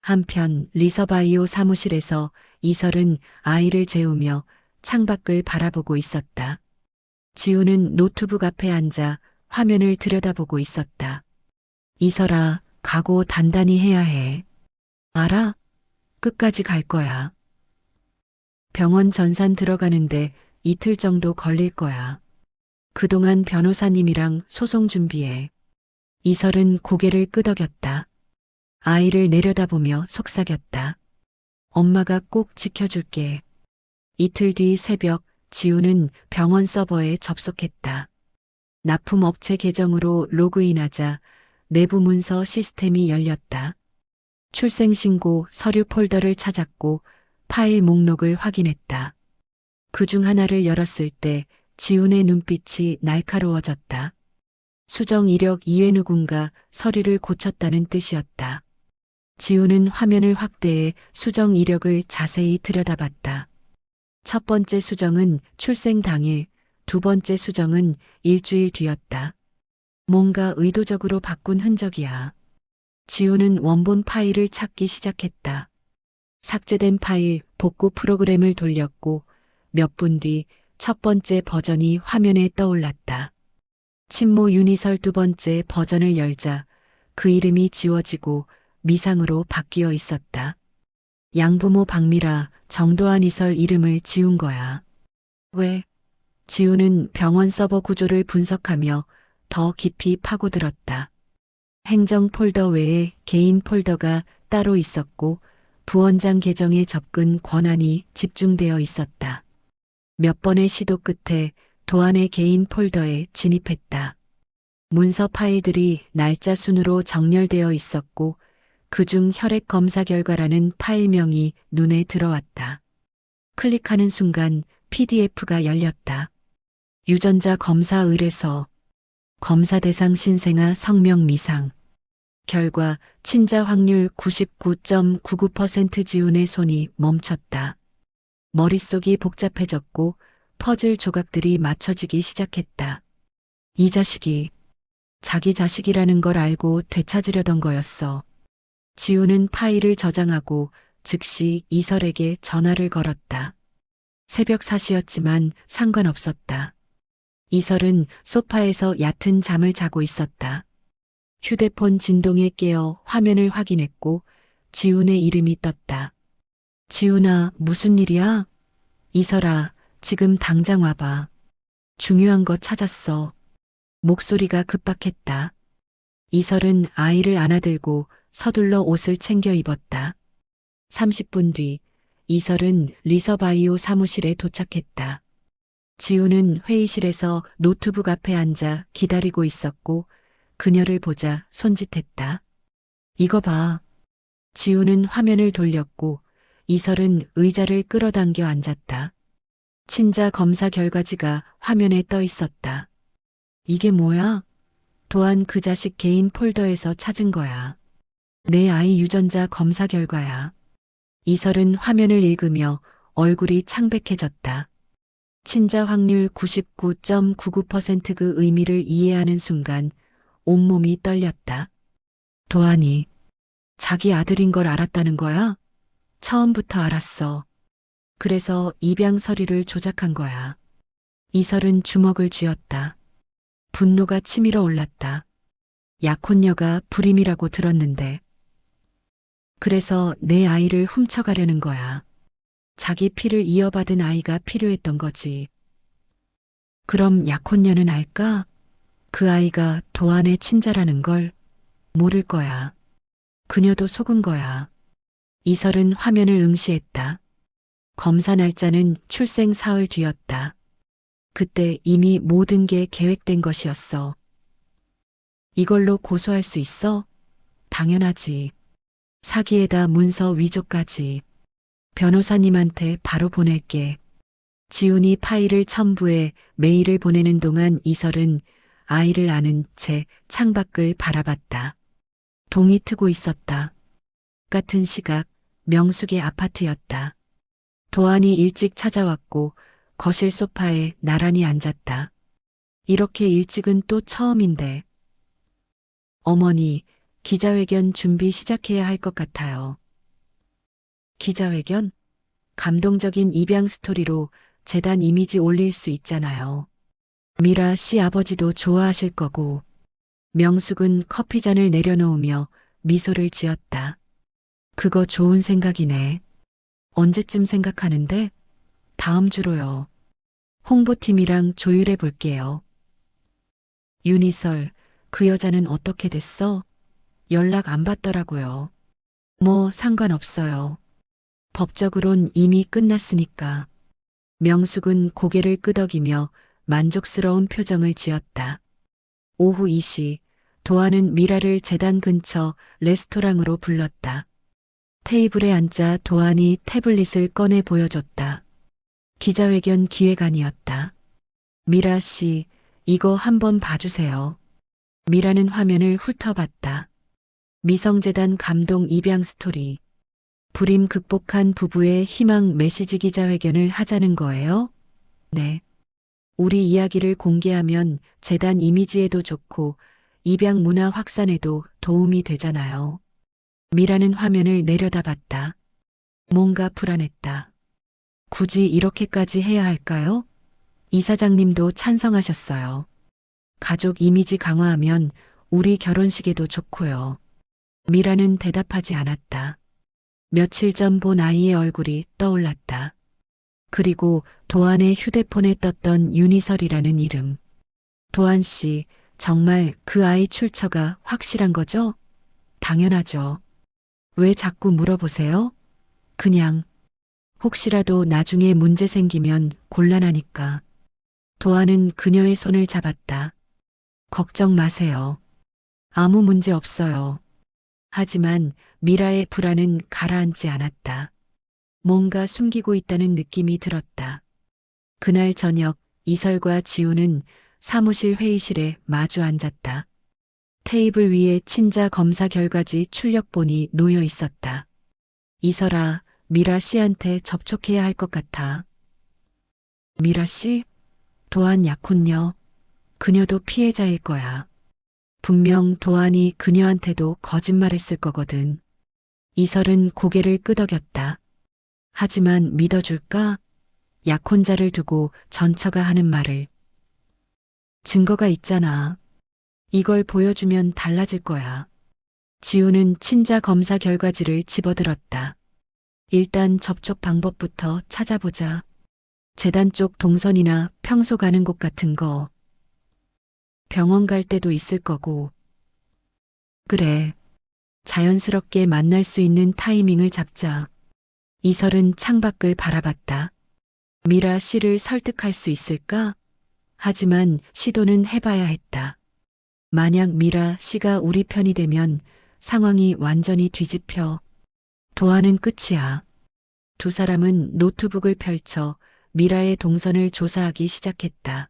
한편 리서바이오 사무실에서 이설은 아이를 재우며 창밖을 바라보고 있었다. 지우는 노트북 앞에 앉아 화면을 들여다보고 있었다. 이설아, 각오 단단히 해야 해. 알아? 끝까지 갈 거야. 병원 전산 들어가는데 이틀 정도 걸릴 거야. 그동안 변호사님이랑 소송 준비해. 이설은 고개를 끄덕였다. 아이를 내려다보며 속삭였다. 엄마가 꼭 지켜줄게. 이틀 뒤 새벽 지우는 병원 서버에 접속했다. 납품업체 계정으로 로그인하자 내부 문서 시스템이 열렸다. 출생신고 서류 폴더를 찾았고 파일 목록을 확인했다. 그중 하나를 열었을 때 지훈의 눈빛이 날카로워졌다. 수정 이력 이외 누군가 서류를 고쳤다는 뜻이었다. 지훈은 화면을 확대해 수정 이력을 자세히 들여다봤다. 첫 번째 수정은 출생 당일, 두 번째 수정은 일주일 뒤였다. 뭔가 의도적으로 바꾼 흔적이야. 지훈은 원본 파일을 찾기 시작했다. 삭제된 파일 복구 프로그램을 돌렸고 몇 분 뒤 첫 번째 버전이 화면에 떠올랐다. 친모 윤희설 두 번째 버전을 열자 그 이름이 지워지고 미상으로 바뀌어 있었다. 양부모 박미라, 정도한 이설 이름을 지운 거야. 왜? 지우는 병원 서버 구조를 분석하며 더 깊이 파고들었다. 행정 폴더 외에 개인 폴더가 따로 있었고 부원장 계정에 접근 권한이 집중되어 있었다. 몇 번의 시도 끝에 도안의 개인 폴더에 진입했다. 문서 파일들이 날짜 순으로 정렬되어 있었고 그중 혈액 검사 결과라는 파일명이 눈에 들어왔다. 클릭하는 순간 PDF가 열렸다. 유전자 검사 의뢰서, 검사 대상 신생아 성명 미상. 결과 친자 확률 99.99% 지훈의 손이 멈췄다. 머릿속이 복잡해졌고 퍼즐 조각들이 맞춰지기 시작했다. 이 자식이 자기 자식이라는 걸 알고 되찾으려던 거였어. 지우는 파일을 저장하고 즉시 이설에게 전화를 걸었다. 새벽 4시였지만 상관없었다. 이설은 소파에서 얕은 잠을 자고 있었다. 휴대폰 진동에 깨어 화면을 확인했고 지훈의 이름이 떴다. 지훈아, 무슨 일이야? 이설아, 지금 당장 와봐. 중요한 거 찾았어. 목소리가 급박했다. 이설은 아이를 안아들고 서둘러 옷을 챙겨 입었다. 30분 뒤 이설은 리서바이오 사무실에 도착했다. 지우는 회의실에서 노트북 앞에 앉아 기다리고 있었고 그녀를 보자 손짓했다. 이거 봐. 지우는 화면을 돌렸고 이설은 의자를 끌어당겨 앉았다. 친자 검사 결과지가 화면에 떠 있었다. 이게 뭐야? 또한 그 자식 개인 폴더에서 찾은 거야. 내 아이 유전자 검사 결과야. 이설은 화면을 읽으며 얼굴이 창백해졌다. 친자 확률 99.99% 그 의미를 이해하는 순간 온몸이 떨렸다. 도안이 자기 아들인 걸 알았다는 거야? 처음부터 알았어. 그래서 입양 서류를 조작한 거야. 이설은 주먹을 쥐었다. 분노가 치밀어 올랐다. 약혼녀가 불임이라고 들었는데. 그래서 내 아이를 훔쳐가려는 거야. 자기 피를 이어받은 아이가 필요했던 거지. 그럼 약혼녀는 알까? 그 아이가 도안의 친자라는 걸 모를 거야. 그녀도 속은 거야. 이설은 화면을 응시했다. 검사 날짜는 출생 사흘 뒤였다. 그때 이미 모든 게 계획된 것이었어. 이걸로 고소할 수 있어? 당연하지. 사기에다 문서 위조까지. 변호사님한테 바로 보낼게. 지훈이 파일을 첨부해 메일을 보내는 동안 이설은 아이를 안은 채 창밖을 바라봤다. 동이 트고 있었다. 같은 시각 명숙의 아파트였다. 도안이 일찍 찾아왔고 거실 소파에 나란히 앉았다. 이렇게 일찍은 또 처음인데. 어머니, 기자회견 준비 시작해야 할 것 같아요. 기자회견? 감동적인 입양 스토리로 재단 이미지 올릴 수 있잖아요. 미라 씨 아버지도 좋아하실 거고. 명숙은 커피잔을 내려놓으며 미소를 지었다. 그거 좋은 생각이네. 언제쯤 생각하는데? 다음 주로요. 홍보팀이랑 조율해 볼게요. 윤희설, 그 여자는 어떻게 됐어? 연락 안 받더라고요. 뭐 상관없어요. 법적으론 이미 끝났으니까. 명숙은 고개를 끄덕이며 만족스러운 표정을 지었다. 오후 2시, 도아는 미라를 재단 근처 레스토랑으로 불렀다. 테이블에 앉자 도안이 태블릿을 꺼내 보여줬다. 기자회견 기획안이었다. 미라 씨, 이거 한번 봐주세요. 미라는 화면을 훑어봤다. 미성재단 감동 입양 스토리. 불임 극복한 부부의 희망 메시지 기자회견을 하자는 거예요? 네. 우리 이야기를 공개하면 재단 이미지에도 좋고 입양 문화 확산에도 도움이 되잖아요. 미라는 화면을 내려다봤다. 뭔가 불안했다. 굳이 이렇게까지 해야 할까요? 이사장님도 찬성하셨어요. 가족 이미지 강화하면 우리 결혼식에도 좋고요. 미라는 대답하지 않았다. 며칠 전 본 아이의 얼굴이 떠올랐다. 그리고 도안의 휴대폰에 떴던 윤희설이라는 이름. 도안 씨, 정말 그 아이 출처가 확실한 거죠? 당연하죠. 왜 자꾸 물어보세요? 그냥 혹시라도 나중에 문제 생기면 곤란하니까. 도안은 그녀의 손을 잡았다. 걱정 마세요. 아무 문제 없어요. 하지만 미라의 불안은 가라앉지 않았다. 뭔가 숨기고 있다는 느낌이 들었다. 그날 저녁 이설과 지우는 사무실 회의실에 마주 앉았다. 테이블 위에 친자 검사 결과지 출력본이 놓여 있었다. 이설아, 미라 씨한테 접촉해야 할 것 같아. 미라 씨? 도안 약혼녀. 그녀도 피해자일 거야. 분명 도안이 그녀한테도 거짓말했을 거거든. 이설은 고개를 끄덕였다. 하지만 믿어줄까? 약혼자를 두고 전처가 하는 말을. 증거가 있잖아. 이걸 보여주면 달라질 거야. 지우는 친자 검사 결과지를 집어들었다. 일단 접촉 방법부터 찾아보자. 재단 쪽 동선이나 평소 가는 곳 같은 거. 병원 갈 때도 있을 거고. 그래. 자연스럽게 만날 수 있는 타이밍을 잡자. 이설은 창밖을 바라봤다. 미라 씨를 설득할 수 있을까? 하지만 시도는 해봐야 했다. 만약 미라 씨가 우리 편이 되면 상황이 완전히 뒤집혀. 도하는 끝이야. 두 사람은 노트북을 펼쳐 미라의 동선을 조사하기 시작했다.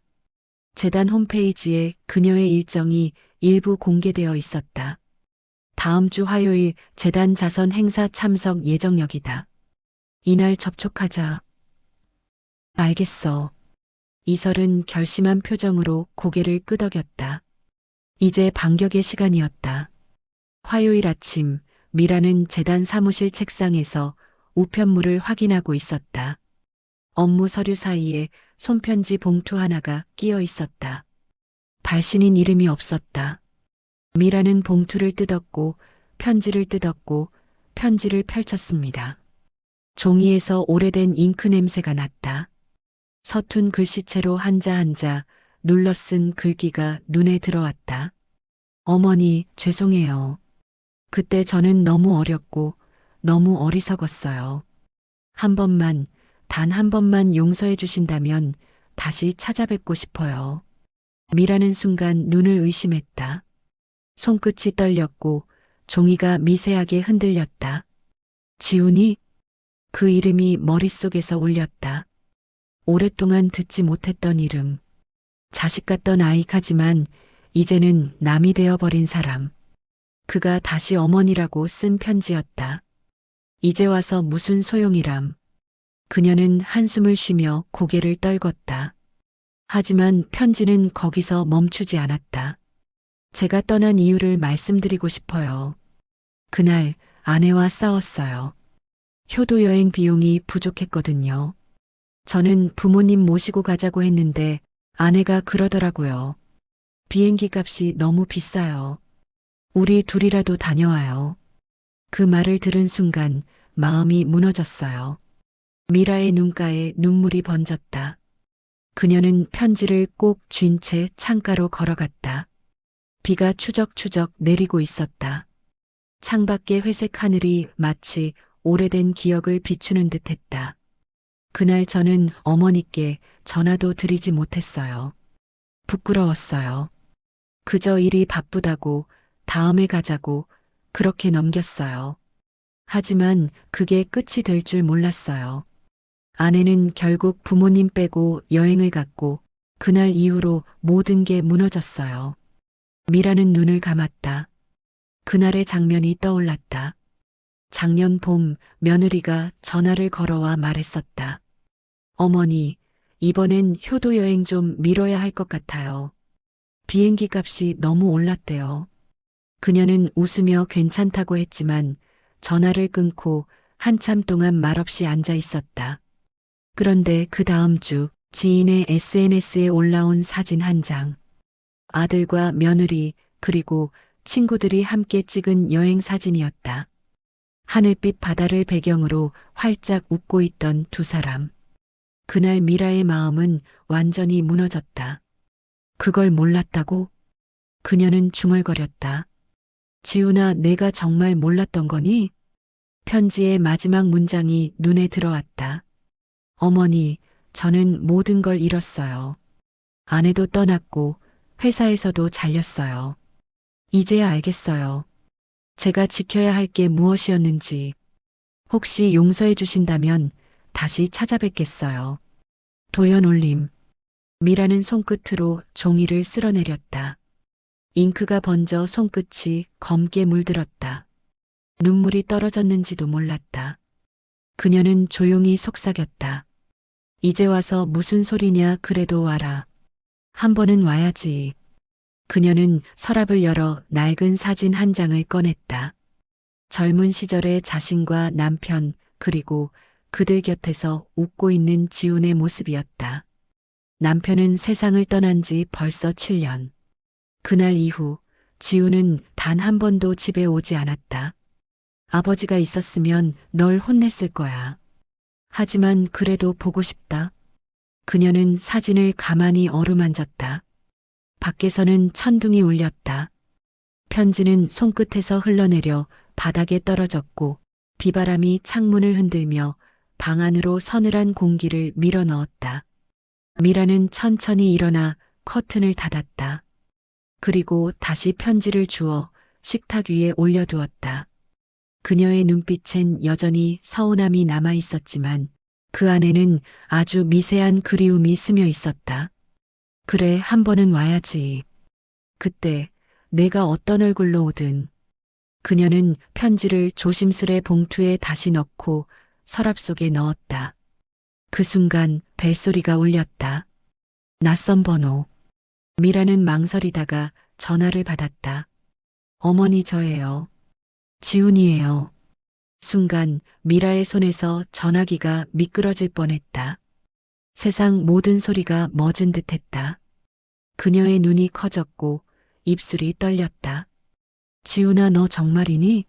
재단 홈페이지에 그녀의 일정이 일부 공개되어 있었다. 다음 주 화요일 재단 자선 행사 참석 예정역이다. 이날 접촉하자. 알겠어. 이설은 결심한 표정으로 고개를 끄덕였다. 이제 반격의 시간이었다. 화요일 아침 미라는 재단 사무실 책상에서 우편물을 확인하고 있었다. 업무 서류 사이에 손편지 봉투 하나가 끼어 있었다. 발신인 이름이 없었다. 미라는 봉투를 뜯었고 편지를 뜯었고 편지를 펼쳤습니다. 종이에서 오래된 잉크 냄새가 났다. 서툰 글씨체로 한자 한자 눌러 쓴 글귀가 눈에 들어왔다. 어머니, 죄송해요. 그때 저는 너무 어렸고 너무 어리석었어요. 한 번만, 단 한 번만 용서해 주신다면 다시 찾아뵙고 싶어요. 미라는 순간 눈을 의심했다. 손끝이 떨렸고 종이가 미세하게 흔들렸다. 지훈이? 그 이름이 머릿속에서 울렸다. 오랫동안 듣지 못했던 이름. 자식 같던 아이카지만 이제는 남이 되어버린 사람. 그가 다시 어머니라고 쓴 편지였다. 이제 와서 무슨 소용이람. 그녀는 한숨을 쉬며 고개를 떨궜다. 하지만 편지는 거기서 멈추지 않았다. 제가 떠난 이유를 말씀드리고 싶어요. 그날 아내와 싸웠어요. 효도 여행 비용이 부족했거든요. 저는 부모님 모시고 가자고 했는데 아내가 그러더라고요. 비행기 값이 너무 비싸요. 우리 둘이라도 다녀와요. 그 말을 들은 순간 마음이 무너졌어요. 미라의 눈가에 눈물이 번졌다. 그녀는 편지를 꼭 쥔 채 창가로 걸어갔다. 비가 추적추적 내리고 있었다. 창밖의 회색 하늘이 마치 오래된 기억을 비추는 듯 했다. 그날 저는 어머니께 전화도 드리지 못했어요. 부끄러웠어요. 그저 일이 바쁘다고 다음에 가자고 그렇게 넘겼어요. 하지만 그게 끝이 될 줄 몰랐어요. 아내는 결국 부모님 빼고 여행을 갔고 그날 이후로 모든 게 무너졌어요. 미라는 눈을 감았다. 그날의 장면이 떠올랐다. 작년 봄 며느리가 전화를 걸어와 말했었다. 어머니, 이번엔 효도 여행 좀 미뤄야 할 것 같아요. 비행기 값이 너무 올랐대요. 그녀는 웃으며 괜찮다고 했지만 전화를 끊고 한참 동안 말없이 앉아 있었다. 그런데 그 다음 주 지인의 SNS에 올라온 사진 한 장. 아들과 며느리 그리고 친구들이 함께 찍은 여행 사진이었다. 하늘빛 바다를 배경으로 활짝 웃고 있던 두 사람. 그날 미라의 마음은 완전히 무너졌다. 그걸 몰랐다고? 그녀는 중얼거렸다. 지훈아, 내가 정말 몰랐던 거니? 편지의 마지막 문장이 눈에 들어왔다. 어머니, 저는 모든 걸 잃었어요. 아내도 떠났고 회사에서도 잘렸어요. 이제야 알겠어요. 제가 지켜야 할 게 무엇이었는지. 혹시 용서해 주신다면 다시 찾아뵙겠어요. 도연 올림. 미라는 손끝으로 종이를 쓸어내렸다. 잉크가 번져 손끝이 검게 물들었다. 눈물이 떨어졌는지도 몰랐다. 그녀는 조용히 속삭였다. 이제 와서 무슨 소리냐, 그래도 와라. 한 번은 와야지. 그녀는 서랍을 열어 낡은 사진 한 장을 꺼냈다. 젊은 시절의 자신과 남편 그리고 그들 곁에서 웃고 있는 지훈의 모습이었다. 남편은 세상을 떠난 지 벌써 7년. 그날 이후 지훈은 단 한 번도 집에 오지 않았다. 아버지가 있었으면 널 혼냈을 거야. 하지만 그래도 보고 싶다. 그녀는 사진을 가만히 어루만졌다. 밖에서는 천둥이 울렸다. 편지는 손끝에서 흘러내려 바닥에 떨어졌고 비바람이 창문을 흔들며 방 안으로 서늘한 공기를 밀어넣었다. 미라는 천천히 일어나 커튼을 닫았다. 그리고 다시 편지를 주워 식탁 위에 올려두었다. 그녀의 눈빛엔 여전히 서운함이 남아 있었지만 그 안에는 아주 미세한 그리움이 스며 있었다. 그래, 한 번은 와야지. 그때 내가 어떤 얼굴로 오든. 그녀는 편지를 조심스레 봉투에 다시 넣고 서랍 속에 넣었다. 그 순간 벨소리가 울렸다. 낯선 번호. 미라는 망설이다가 전화를 받았다. 어머니, 저예요. 지훈이에요. 순간 미라의 손에서 전화기가 미끄러질 뻔했다. 세상 모든 소리가 멎은 듯했다. 그녀의 눈이 커졌고 입술이 떨렸다. 지훈아, 너 정말이니?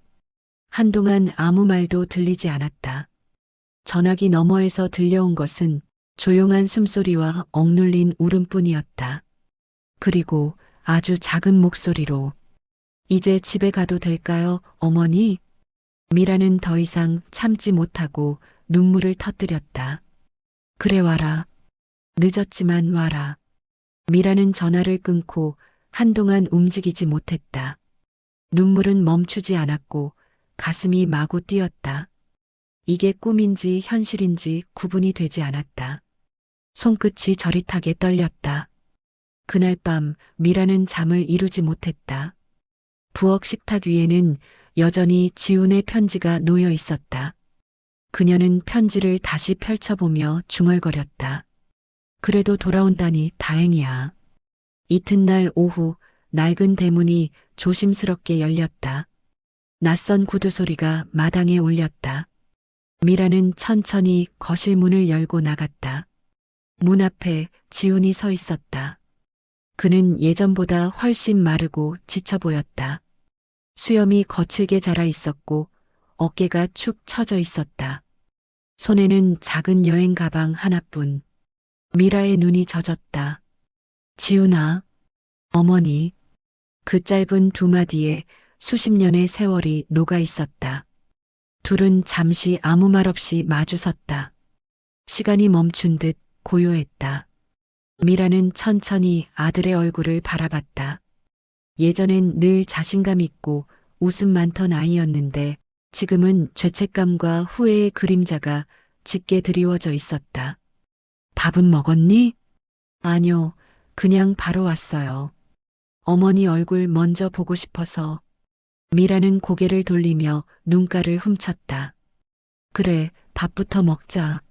한동안 아무 말도 들리지 않았다. 전화기 너머에서 들려온 것은 조용한 숨소리와 억눌린 울음뿐이었다. 그리고 아주 작은 목소리로 이제 집에 가도 될까요, 어머니? 미라는 더 이상 참지 못하고 눈물을 터뜨렸다. 그래, 와라. 늦었지만 와라. 미라는 전화를 끊고 한동안 움직이지 못했다. 눈물은 멈추지 않았고 가슴이 마구 뛰었다. 이게 꿈인지 현실인지 구분이 되지 않았다. 손끝이 저릿하게 떨렸다. 그날 밤 미라는 잠을 이루지 못했다. 부엌 식탁 위에는 여전히 지훈의 편지가 놓여 있었다. 그녀는 편지를 다시 펼쳐보며 중얼거렸다. 그래도 돌아온다니 다행이야. 이튿날 오후 낡은 대문이 조심스럽게 열렸다. 낯선 구두 소리가 마당에 울렸다. 미라는 천천히 거실 문을 열고 나갔다. 문 앞에 지훈이 서 있었다. 그는 예전보다 훨씬 마르고 지쳐 보였다. 수염이 거칠게 자라 있었고 어깨가 축 처져 있었다. 손에는 작은 여행 가방 하나뿐. 미라의 눈이 젖었다. 지훈아, 어머니. 그 짧은 두 마디에 수십 년의 세월이 녹아 있었다. 둘은 잠시 아무 말 없이 마주섰다. 시간이 멈춘 듯 고요했다. 미라는 천천히 아들의 얼굴을 바라봤다. 예전엔 늘 자신감 있고 웃음 많던 아이였는데 지금은 죄책감과 후회의 그림자가 짙게 드리워져 있었다. 밥은 먹었니? 아니요, 그냥 바로 왔어요. 어머니 얼굴 먼저 보고 싶어서. 미라는 고개를 돌리며 눈가를 훔쳤다. 그래, 밥부터 먹자.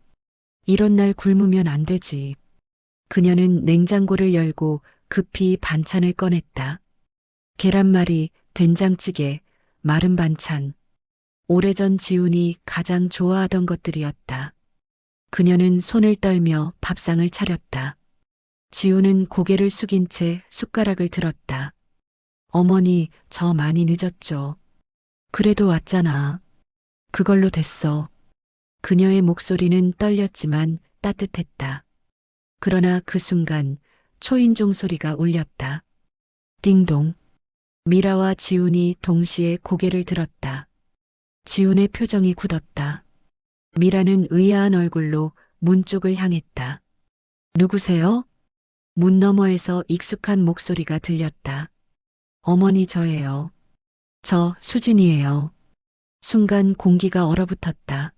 이런 날 굶으면 안 되지. 그녀는 냉장고를 열고 급히 반찬을 꺼냈다. 계란말이, 된장찌개, 마른 반찬. 오래전 지훈이 가장 좋아하던 것들이었다. 그녀는 손을 떨며 밥상을 차렸다. 지훈은 고개를 숙인 채 숟가락을 들었다. 어머니, 저 많이 늦었죠. 그래도 왔잖아. 그걸로 됐어. 그녀의 목소리는 떨렸지만 따뜻했다. 그러나 그 순간 초인종 소리가 울렸다. 띵동. 미라와 지훈이 동시에 고개를 들었다. 지훈의 표정이 굳었다. 미라는 의아한 얼굴로 문 쪽을 향했다. 누구세요? 문 너머에서 익숙한 목소리가 들렸다. 어머니 저예요. 저 수진이에요. 순간 공기가 얼어붙었다.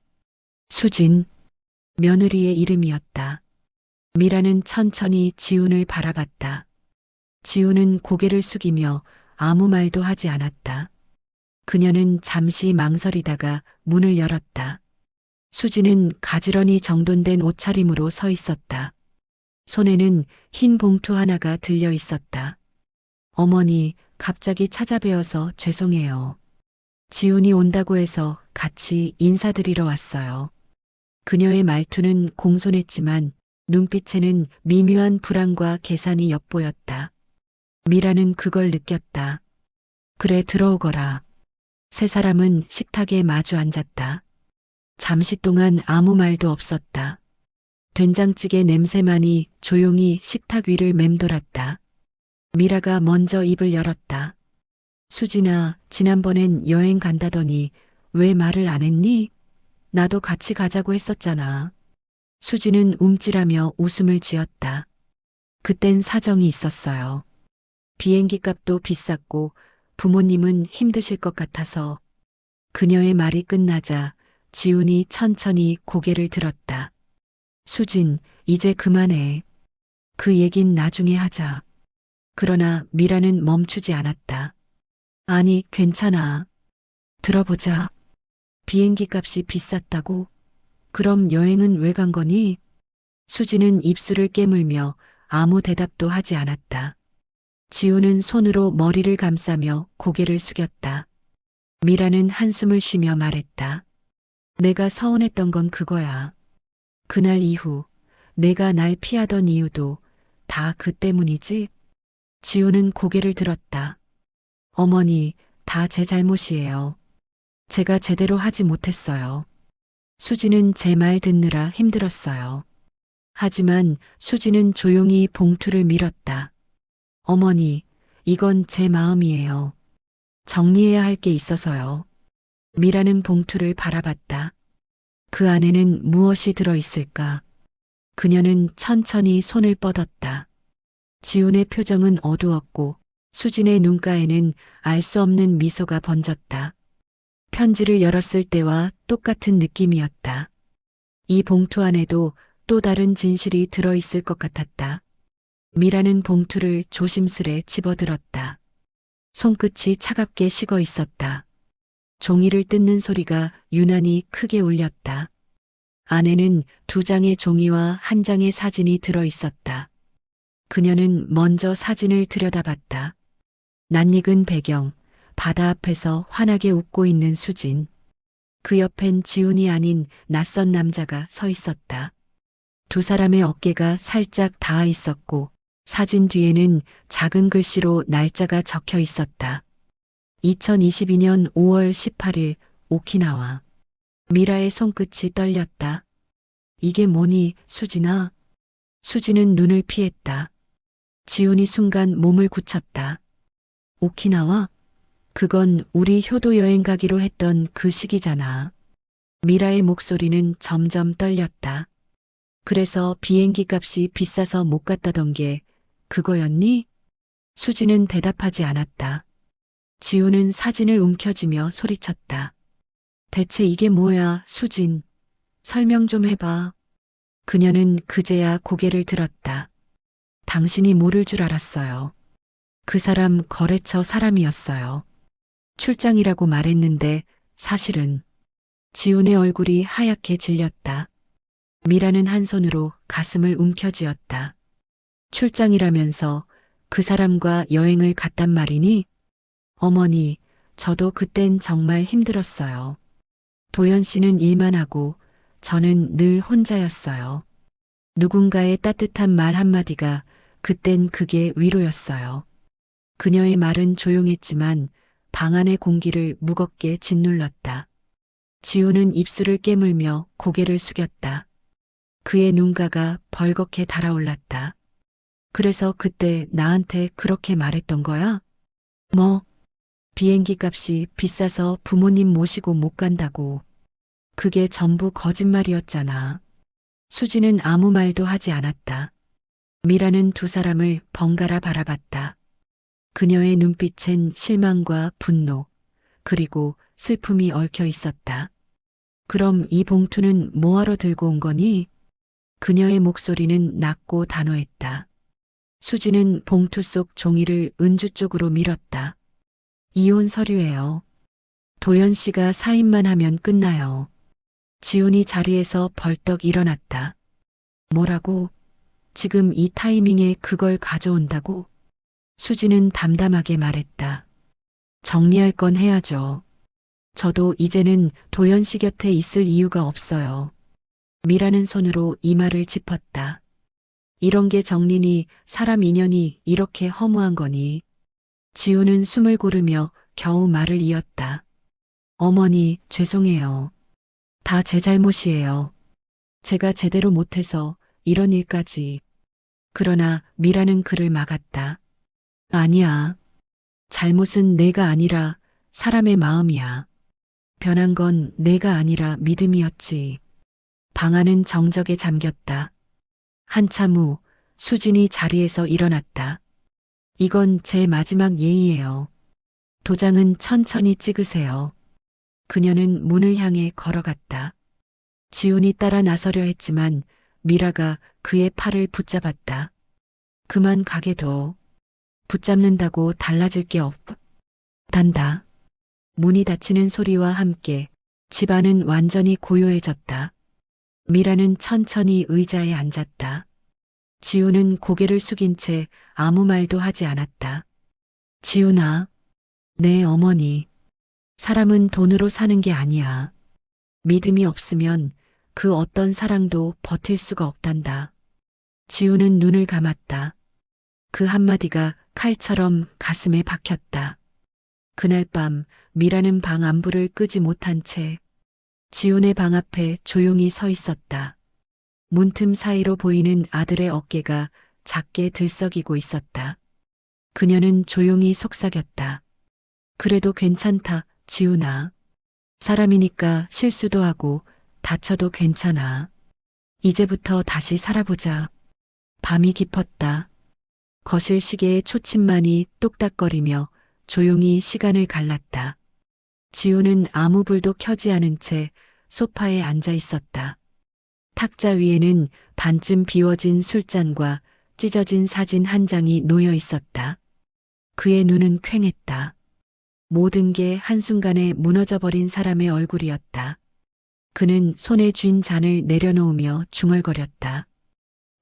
수진. 며느리의 이름이었다. 미라는 천천히 지훈을 바라봤다. 지훈은 고개를 숙이며 아무 말도 하지 않았다. 그녀는 잠시 망설이다가 문을 열었다. 수진은 가지런히 정돈된 옷차림으로 서 있었다. 손에는 흰 봉투 하나가 들려 있었다. 어머니, 갑자기 찾아뵈어서 죄송해요. 지훈이 온다고 해서 같이 인사드리러 왔어요. 그녀의 말투는 공손했지만 눈빛에는 미묘한 불안과 계산이 엿보였다. 미라는 그걸 느꼈다. 그래, 들어오거라. 세 사람은 식탁에 마주 앉았다. 잠시 동안 아무 말도 없었다. 된장찌개 냄새만이 조용히 식탁 위를 맴돌았다. 미라가 먼저 입을 열었다. 수진아, 지난번엔 여행 간다더니 왜 말을 안 했니? 나도 같이 가자고 했었잖아. 수진은 움찔하며 웃음을 지었다. 그땐 사정이 있었어요. 비행기 값도 비쌌고 부모님은 힘드실 것 같아서. 그녀의 말이 끝나자 지훈이 천천히 고개를 들었다. 수진, 이제 그만해. 그 얘긴 나중에 하자. 그러나 미라는 멈추지 않았다. 아니, 괜찮아. 들어보자. 비행기 값이 비쌌다고? 그럼 여행은 왜 간 거니? 수진은 입술을 깨물며 아무 대답도 하지 않았다. 지훈은 손으로 머리를 감싸며 고개를 숙였다. 미라는 한숨을 쉬며 말했다. 내가 서운했던 건 그거야. 그날 이후 내가 날 피하던 이유도 다 그 때문이지? 지훈은 고개를 들었다. 어머니, 다 제 잘못이에요. 제가 제대로 하지 못했어요. 수지는 제 말 듣느라 힘들었어요. 하지만 수지는 조용히 봉투를 밀었다. 어머니, 이건 제 마음이에요. 정리해야 할 게 있어서요. 미라는 봉투를 바라봤다. 그 안에는 무엇이 들어있을까? 그녀는 천천히 손을 뻗었다. 지훈의 표정은 어두웠고 수진의 눈가에는 알 수 없는 미소가 번졌다. 편지를 열었을 때와 똑같은 느낌이었다. 이 봉투 안에도 또 다른 진실이 들어있을 것 같았다. 미라는 봉투를 조심스레 집어들었다. 손끝이 차갑게 식어 있었다. 종이를 뜯는 소리가 유난히 크게 울렸다. 안에는 2장의 종이와 1장의 사진이 들어 있었다. 그녀는 먼저 사진을 들여다봤다. 낯익은 배경, 바다 앞에서 환하게 웃고 있는 수진. 그 옆엔 지훈이 아닌 낯선 남자가 서 있었다. 두 사람의 어깨가 살짝 닿아 있었고 사진 뒤에는 작은 글씨로 날짜가 적혀 있었다. 2022년 5월 18일 오키나와. 미라의 손끝이 떨렸다. 이게 뭐니, 수진아? 수진은 눈을 피했다. 지훈이 순간 몸을 굳혔다. 오키나와? 그건 우리 효도 여행 가기로 했던 그 시기잖아. 미라의 목소리는 점점 떨렸다. 그래서 비행기 값이 비싸서 못 갔다던 게 그거였니? 수진은 대답하지 않았다. 지훈은 사진을 움켜쥐며 소리쳤다. 대체 이게 뭐야, 수진. 설명 좀 해봐. 그녀는 그제야 고개를 들었다. 당신이 모를 줄 알았어요. 그 사람 거래처 사람이었어요. 출장이라고 말했는데 사실은. 지훈의 얼굴이 하얗게 질렸다. 미라는 한 손으로 가슴을 움켜쥐었다. 출장이라면서 그 사람과 여행을 갔단 말이니? 어머니, 저도 그땐 정말 힘들었어요. 도연 씨는 일만 하고 저는 늘 혼자였어요. 누군가의 따뜻한 말 한마디가 그땐 그게 위로였어요. 그녀의 말은 조용했지만 방 안의 공기를 무겁게 짓눌렀다. 지훈은 입술을 깨물며 고개를 숙였다. 그의 눈가가 벌겋게 달아올랐다. 그래서 그때 나한테 그렇게 말했던 거야? 뭐? 비행기 값이 비싸서 부모님 모시고 못 간다고. 그게 전부 거짓말이었잖아. 수지는 아무 말도 하지 않았다. 미라는 두 사람을 번갈아 바라봤다. 그녀의 눈빛엔 실망과 분노, 그리고 슬픔이 얽혀 있었다. 그럼 이 봉투는 뭐하러 들고 온 거니? 그녀의 목소리는 낮고 단호했다. 수지는 봉투 속 종이를 은주 쪽으로 밀었다. 이혼 서류예요. 도연 씨가 사인만 하면 끝나요. 지훈이 자리에서 벌떡 일어났다. 뭐라고? 지금 이 타이밍에 그걸 가져온다고? 수지는 담담하게 말했다. 정리할 건 해야죠. 저도 이제는 도연 씨 곁에 있을 이유가 없어요. 미라는 손으로 이마를 짚었다. 이런 게 정리니 사람 인연이 이렇게 허무한 거니. 지훈은 숨을 고르며 겨우 말을 이었다. 어머니, 죄송해요. 다 제 잘못이에요. 제가 제대로 못해서 이런 일까지. 그러나 미라는 그를 막았다. 아니야. 잘못은 내가 아니라 사람의 마음이야. 변한 건 내가 아니라 믿음이었지. 방 안은 정적에 잠겼다. 한참 후 수진이 자리에서 일어났다. 이건 제 마지막 예의예요. 도장은 천천히 찍으세요. 그녀는 문을 향해 걸어갔다. 지훈이 따라 나서려 했지만 미라가 그의 팔을 붙잡았다. 그만 가게 둬. 붙잡는다고 달라질 게 없단다. 문이 닫히는 소리와 함께 집안은 완전히 고요해졌다. 미라는 천천히 의자에 앉았다. 지훈은 고개를 숙인 채 아무 말도 하지 않았다. 지훈아, 내 어머니. 사람은 돈으로 사는 게 아니야. 믿음이 없으면 그 어떤 사랑도 버틸 수가 없단다. 지훈은 눈을 감았다. 그 한마디가 칼처럼 가슴에 박혔다. 그날 밤 미라는 방 안불을 끄지 못한 채 지훈의 방 앞에 조용히 서 있었다. 문틈 사이로 보이는 아들의 어깨가 작게 들썩이고 있었다. 그녀는 조용히 속삭였다. 그래도 괜찮다, 지훈아. 사람이니까 실수도 하고 다쳐도 괜찮아. 이제부터 다시 살아보자. 밤이 깊었다. 거실 시계의 초침만이 똑딱거리며 조용히 시간을 갈랐다. 지훈은 아무 불도 켜지 않은 채 소파에 앉아 있었다. 탁자 위에는 반쯤 비워진 술잔과 찢어진 사진 한 장이 놓여 있었다. 그의 눈은 퀭했다. 모든 게 한순간에 무너져버린 사람의 얼굴이었다. 그는 손에 쥔 잔을 내려놓으며 중얼거렸다.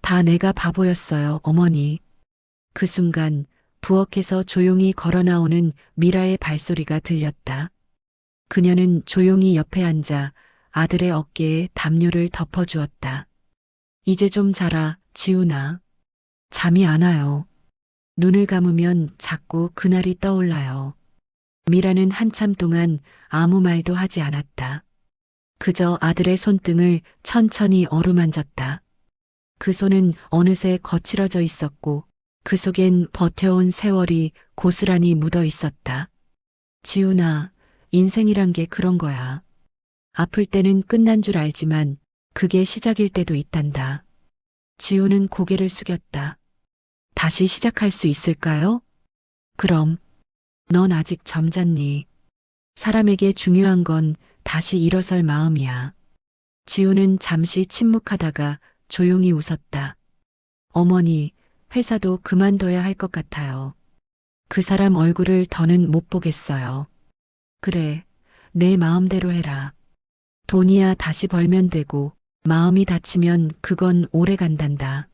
다 내가 바보였어요, 어머니. 그 순간 부엌에서 조용히 걸어 나오는 미라의 발소리가 들렸다. 그녀는 조용히 옆에 앉아 아들의 어깨에 담요를 덮어주었다. 이제 좀 자라, 지훈아. 잠이 안 와요. 눈을 감으면 자꾸 그날이 떠올라요. 미라는 한참 동안 아무 말도 하지 않았다. 그저 아들의 손등을 천천히 어루만졌다. 그 손은 어느새 거칠어져 있었고 그 속엔 버텨온 세월이 고스란히 묻어 있었다. 지훈아, 인생이란 게 그런 거야. 아플 때는 끝난 줄 알지만 그게 시작일 때도 있단다. 지훈은 고개를 숙였다. 다시 시작할 수 있을까요? 그럼. 넌 아직 점잖니. 사람에게 중요한 건 다시 일어설 마음이야. 지훈은 잠시 침묵하다가 조용히 웃었다. 어머니, 회사도 그만둬야 할 것 같아요. 그 사람 얼굴을 더는 못 보겠어요. 그래, 내 마음대로 해라. 돈이야 다시 벌면 되고, 마음이 다치면 그건 오래 간단다.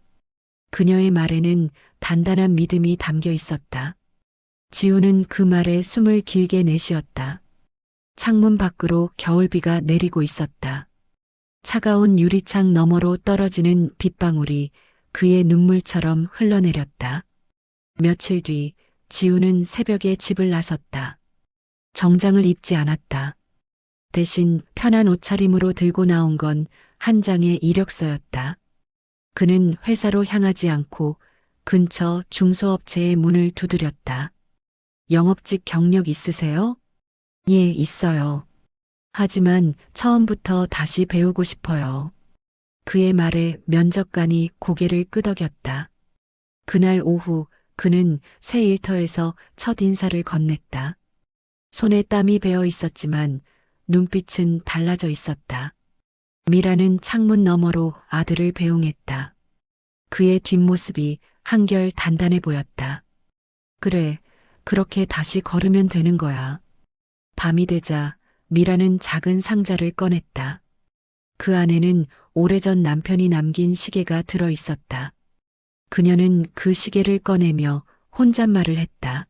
그녀의 말에는 단단한 믿음이 담겨 있었다. 지우는 그 말에 숨을 길게 내쉬었다. 창문 밖으로 겨울비가 내리고 있었다. 차가운 유리창 너머로 떨어지는 빗방울이 그의 눈물처럼 흘러내렸다. 며칠 뒤 지우는 새벽에 집을 나섰다. 정장을 입지 않았다. 대신 편한 옷차림으로 들고 나온 건 한 장의 이력서였다. 그는 회사로 향하지 않고 근처 중소업체의 문을 두드렸다. 영업직 경력 있으세요? 예, 있어요. 하지만 처음부터 다시 배우고 싶어요. 그의 말에 면접관이 고개를 끄덕였다. 그날 오후 그는 새 일터에서 첫 인사를 건넸다. 손에 땀이 배어 있었지만 눈빛은 달라져 있었다. 미라는 창문 너머로 아들을 배웅했다. 그의 뒷모습이 한결 단단해 보였다. 그래, 그렇게 다시 걸으면 되는 거야. 밤이 되자 미라는 작은 상자를 꺼냈다. 그 안에는 오래전 남편이 남긴 시계가 들어 있었다. 그녀는 그 시계를 꺼내며 혼잣말을 했다.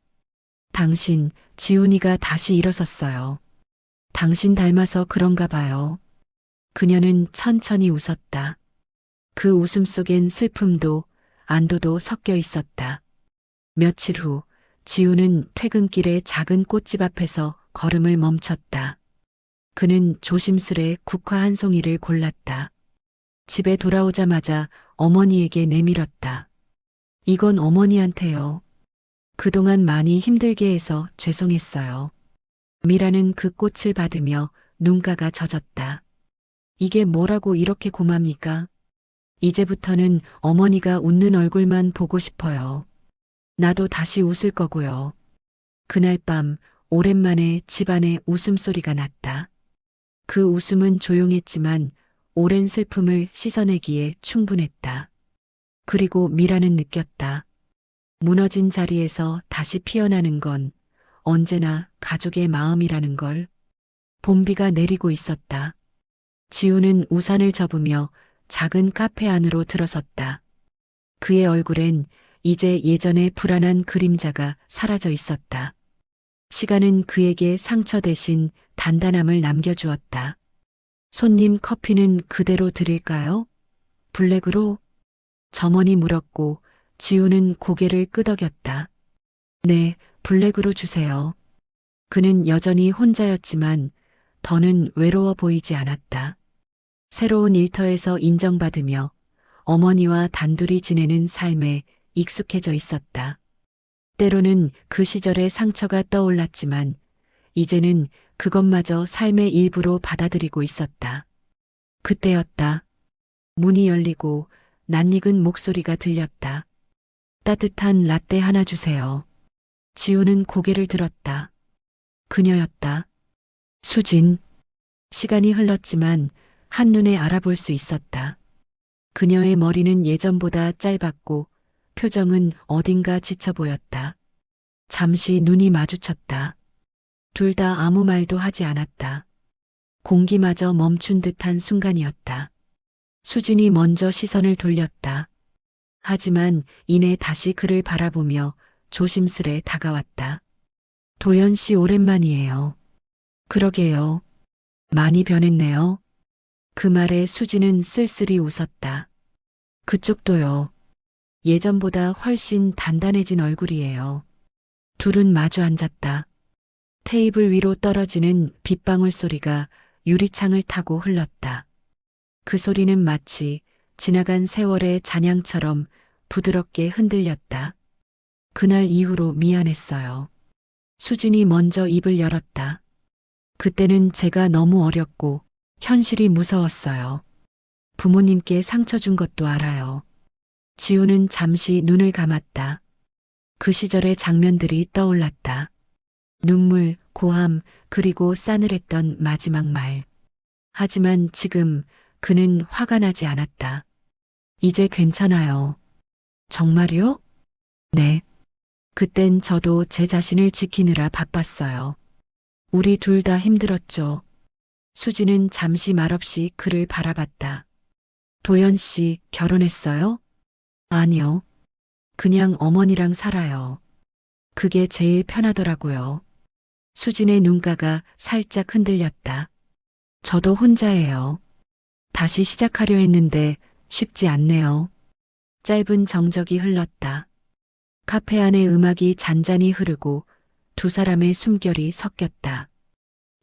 당신, 지훈이가 다시 일어섰어요. 당신 닮아서 그런가 봐요. 그녀는 천천히 웃었다. 그 웃음 속엔 슬픔도 안도도 섞여 있었다. 며칠 후 지우는 퇴근길에 작은 꽃집 앞에서 걸음을 멈췄다. 그는 조심스레 국화 한 송이를 골랐다. 집에 돌아오자마자 어머니에게 내밀었다. 이건 어머니한테요. 그동안 많이 힘들게 해서 죄송했어요. 미라는 그 꽃을 받으며 눈가가 젖었다. 이게 뭐라고 이렇게 고맙니까? 이제부터는 어머니가 웃는 얼굴만 보고 싶어요. 나도 다시 웃을 거고요. 그날 밤 오랜만에 집안에 웃음소리가 났다. 그 웃음은 조용했지만 오랜 슬픔을 씻어내기에 충분했다. 그리고 미라는 느꼈다. 무너진 자리에서 다시 피어나는 건 언제나 가족의 마음이라는 걸. 봄비가 내리고 있었다. 지우는 우산을 접으며 작은 카페 안으로 들어섰다. 그의 얼굴엔 이제 예전의 불안한 그림자가 사라져 있었다. 시간은 그에게 상처 대신 단단함을 남겨주었다. 손님 커피는 그대로 드릴까요? 블랙으로? 점원이 물었고 지우는 고개를 끄덕였다. 네, 블랙으로 주세요. 그는 여전히 혼자였지만 더는 외로워 보이지 않았다. 새로운 일터에서 인정받으며 어머니와 단둘이 지내는 삶에 익숙해져 있었다. 때로는 그 시절의 상처가 떠올랐지만 이제는 그것마저 삶의 일부로 받아들이고 있었다. 그때였다. 문이 열리고 낯익은 목소리가 들렸다. 따뜻한 라떼 하나 주세요. 지우는 고개를 들었다. 그녀였다. 수진. 시간이 흘렀지만 한눈에 알아볼 수 있었다. 그녀의 머리는 예전보다 짧았고 표정은 어딘가 지쳐 보였다. 잠시 눈이 마주쳤다. 둘 다 아무 말도 하지 않았다. 공기마저 멈춘 듯한 순간이었다. 수진이 먼저 시선을 돌렸다. 하지만 이내 다시 그를 바라보며 조심스레 다가왔다. 도연 씨 오랜만이에요. 그러게요. 많이 변했네요. 그 말에 수진은 쓸쓸히 웃었다. 그쪽도요. 예전보다 훨씬 단단해진 얼굴이에요. 둘은 마주 앉았다. 테이블 위로 떨어지는 빗방울 소리가 유리창을 타고 흘렀다. 그 소리는 마치 지나간 세월의 잔향처럼 부드럽게 흔들렸다. 그날 이후로 미안했어요. 수진이 먼저 입을 열었다. 그때는 제가 너무 어렸고 현실이 무서웠어요. 부모님께 상처 준 것도 알아요. 지우는 잠시 눈을 감았다. 그 시절의 장면들이 떠올랐다. 눈물, 고함, 그리고 싸늘했던 마지막 말. 하지만 지금 그는 화가 나지 않았다. 이제 괜찮아요. 정말요? 네. 그땐 저도 제 자신을 지키느라 바빴어요. 우리 둘 다 힘들었죠. 수지는 잠시 말없이 그를 바라봤다. 도연 씨 결혼했어요? 아니요. 그냥 어머니랑 살아요. 그게 제일 편하더라고요. 수진의 눈가가 살짝 흔들렸다. 저도 혼자예요. 다시 시작하려 했는데 쉽지 않네요. 짧은 정적이 흘렀다. 카페 안에 음악이 잔잔히 흐르고 두 사람의 숨결이 섞였다.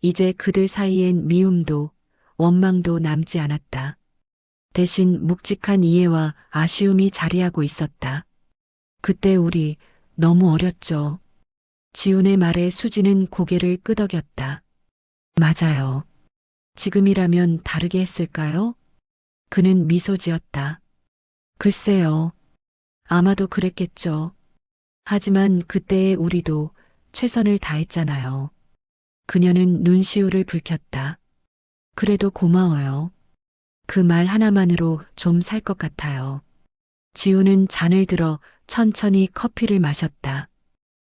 이제 그들 사이엔 미움도 원망도 남지 않았다. 대신 묵직한 이해와 아쉬움이 자리하고 있었다. 그때 우리 너무 어렸죠. 지훈의 말에 수지는 고개를 끄덕였다. 맞아요. 지금이라면 다르게 했을까요? 그는 미소 지었다. 글쎄요. 아마도 그랬겠죠. 하지만 그때의 우리도 최선을 다했잖아요. 그녀는 눈시울을 붉혔다. 그래도 고마워요. 그 말 하나만으로 좀 살 것 같아요. 지우는 잔을 들어 천천히 커피를 마셨다.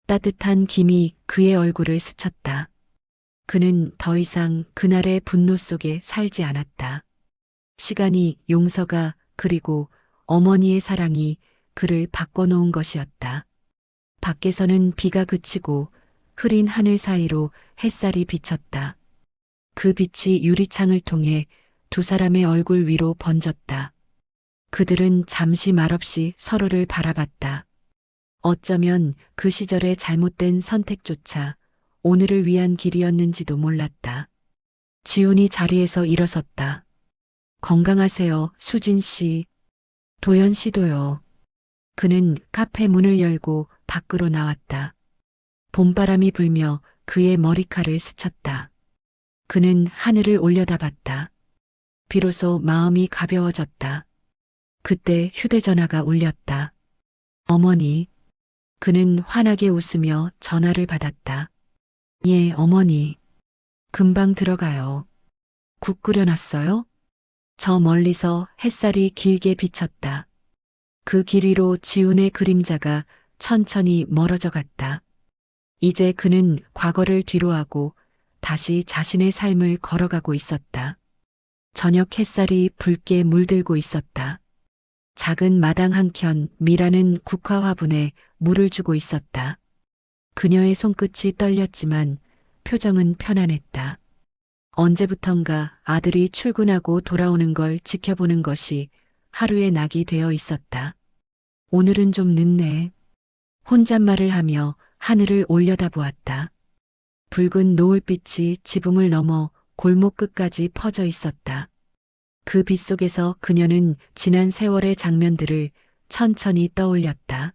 따뜻한 김이 그의 얼굴을 스쳤다. 그는 더 이상 그날의 분노 속에 살지 않았다. 시간이, 용서가, 그리고 어머니의 사랑이 그를 바꿔놓은 것이었다. 밖에서는 비가 그치고 흐린 하늘 사이로 햇살이 비쳤다. 그 빛이 유리창을 통해 두 사람의 얼굴 위로 번졌다. 그들은 잠시 말없이 서로를 바라봤다. 어쩌면 그 시절의 잘못된 선택조차 오늘을 위한 길이었는지도 몰랐다. 지훈이 자리에서 일어섰다. 건강하세요, 수진 씨. 도연 씨도요. 그는 카페 문을 열고 밖으로 나왔다. 봄바람이 불며 그의 머리칼을 스쳤다. 그는 하늘을 올려다봤다. 비로소 마음이 가벼워졌다. 그때 휴대전화가 울렸다. 어머니. 그는 환하게 웃으며 전화를 받았다. 예, 어머니. 금방 들어가요. 국 끓여놨어요? 저 멀리서 햇살이 길게 비쳤다. 그 길 위로 지훈의 그림자가 천천히 멀어져 갔다. 이제 그는 과거를 뒤로하고 다시 자신의 삶을 걸어가고 있었다. 저녁 햇살이 붉게 물들고 있었다. 작은 마당 한켠 미라는 국화 화분에 물을 주고 있었다. 그녀의 손끝이 떨렸지만 표정은 편안했다. 언제부턴가 아들이 출근하고 돌아오는 걸 지켜보는 것이 하루의 낙이 되어 있었다. 오늘은 좀 늦네. 혼잣말을 하며 하늘을 올려다보았다. 붉은 노을빛이 지붕을 넘어 골목 끝까지 퍼져 있었다. 그 빛 속에서 그녀는 지난 세월의 장면들을 천천히 떠올렸다.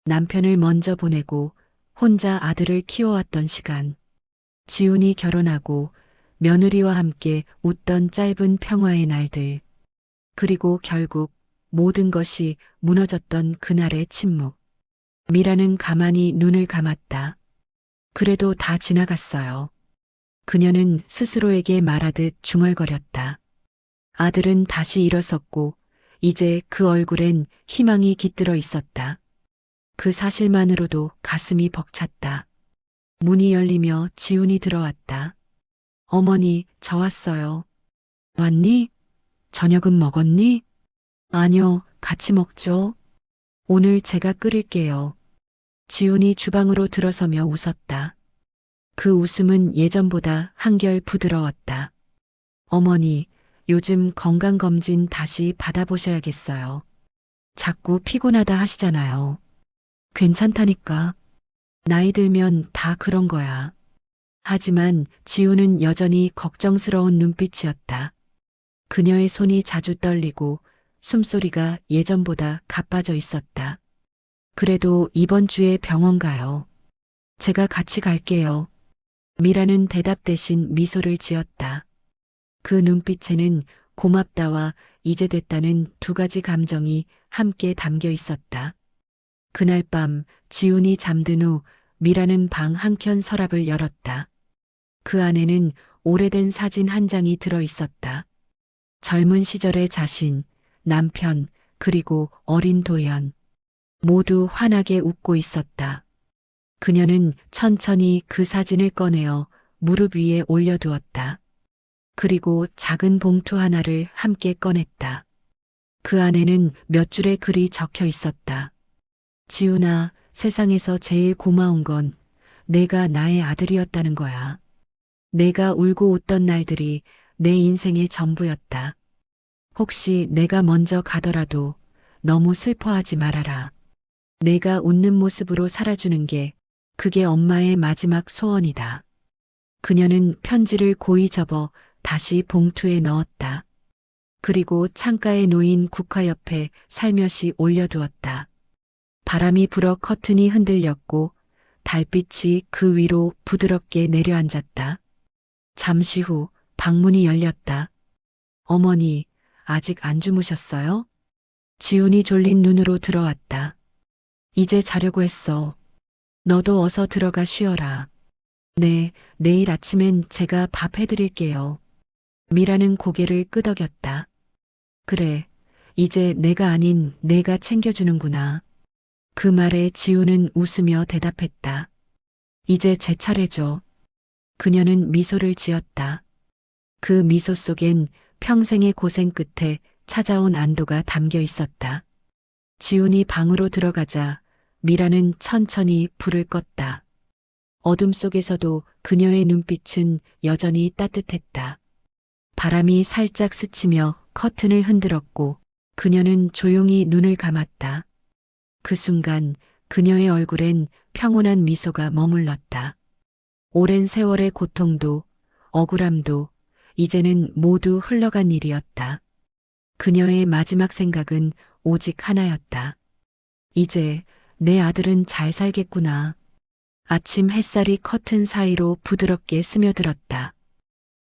남편을 먼저 보내고 혼자 아들을 키워왔던 시간. 지훈이 결혼하고 며느리와 함께 웃던 짧은 평화의 날들. 그리고 결국 모든 것이 무너졌던 그날의 침묵. 미라는 가만히 눈을 감았다. 그래도 다 지나갔어요. 그녀는 스스로에게 말하듯 중얼거렸다. 아들은 다시 일어섰고 이제 그 얼굴엔 희망이 깃들어 있었다. 그 사실만으로도 가슴이 벅찼다. 문이 열리며 지훈이 들어왔다. 어머니, 저 왔어요. 왔니? 저녁은 먹었니? 아니요, 같이 먹죠. 오늘 제가 끓일게요. 지훈이 주방으로 들어서며 웃었다. 그 웃음은 예전보다 한결 부드러웠다. 어머니, 요즘 건강검진 다시 받아보셔야겠어요. 자꾸 피곤하다 하시잖아요. 괜찮다니까. 나이 들면 다 그런 거야. 하지만 지우는 여전히 걱정스러운 눈빛이었다. 그녀의 손이 자주 떨리고 숨소리가 예전보다 가빠져 있었다. 그래도 이번 주에 병원 가요. 제가 같이 갈게요. 미라는 대답 대신 미소를 지었다. 그 눈빛에는 고맙다와 이제 됐다는 두 가지 감정이 함께 담겨 있었다. 그날 밤 지훈이 잠든 후 미라는 방 한켠 서랍을 열었다. 그 안에는 오래된 사진 한 장이 들어 있었다. 젊은 시절의 자신, 남편, 그리고 어린 도연. 모두 환하게 웃고 있었다. 그녀는 천천히 그 사진을 꺼내어 무릎 위에 올려두었다. 그리고 작은 봉투 하나를 함께 꺼냈다. 그 안에는 몇 줄의 글이 적혀 있었다. 지훈아, 세상에서 제일 고마운 건 내가 나의 아들이었다는 거야. 내가 울고 웃던 날들이 내 인생의 전부였다. 혹시 내가 먼저 가더라도 너무 슬퍼하지 말아라. 내가 웃는 모습으로 살아주는 게 그게 엄마의 마지막 소원이다. 그녀는 편지를 고이 접어 다시 봉투에 넣었다. 그리고 창가에 놓인 국화 옆에 살며시 올려두었다. 바람이 불어 커튼이 흔들렸고 달빛이 그 위로 부드럽게 내려앉았다. 잠시 후 방문이 열렸다. 어머니, 아직 안 주무셨어요? 지훈이 졸린 눈으로 들어왔다. 이제 자려고 했어. 너도 어서 들어가 쉬어라. 네, 내일 아침엔 제가 밥 해드릴게요. 미라는 고개를 끄덕였다. 그래, 이제 내가 아닌 내가 챙겨주는구나. 그 말에 지우는 웃으며 대답했다. 이제 제 차례죠. 그녀는 미소를 지었다. 그 미소 속엔 평생의 고생 끝에 찾아온 안도가 담겨 있었다. 지훈이 방으로 들어가자 미라는 천천히 불을 껐다. 어둠 속에서도 그녀의 눈빛은 여전히 따뜻했다. 바람이 살짝 스치며 커튼을 흔들었고 그녀는 조용히 눈을 감았다. 그 순간 그녀의 얼굴엔 평온한 미소가 머물렀다. 오랜 세월의 고통도 억울함도 이제는 모두 흘러간 일이었다. 그녀의 마지막 생각은 오직 하나였다. 이제 내 아들은 잘 살겠구나. 아침 햇살이 커튼 사이로 부드럽게 스며들었다.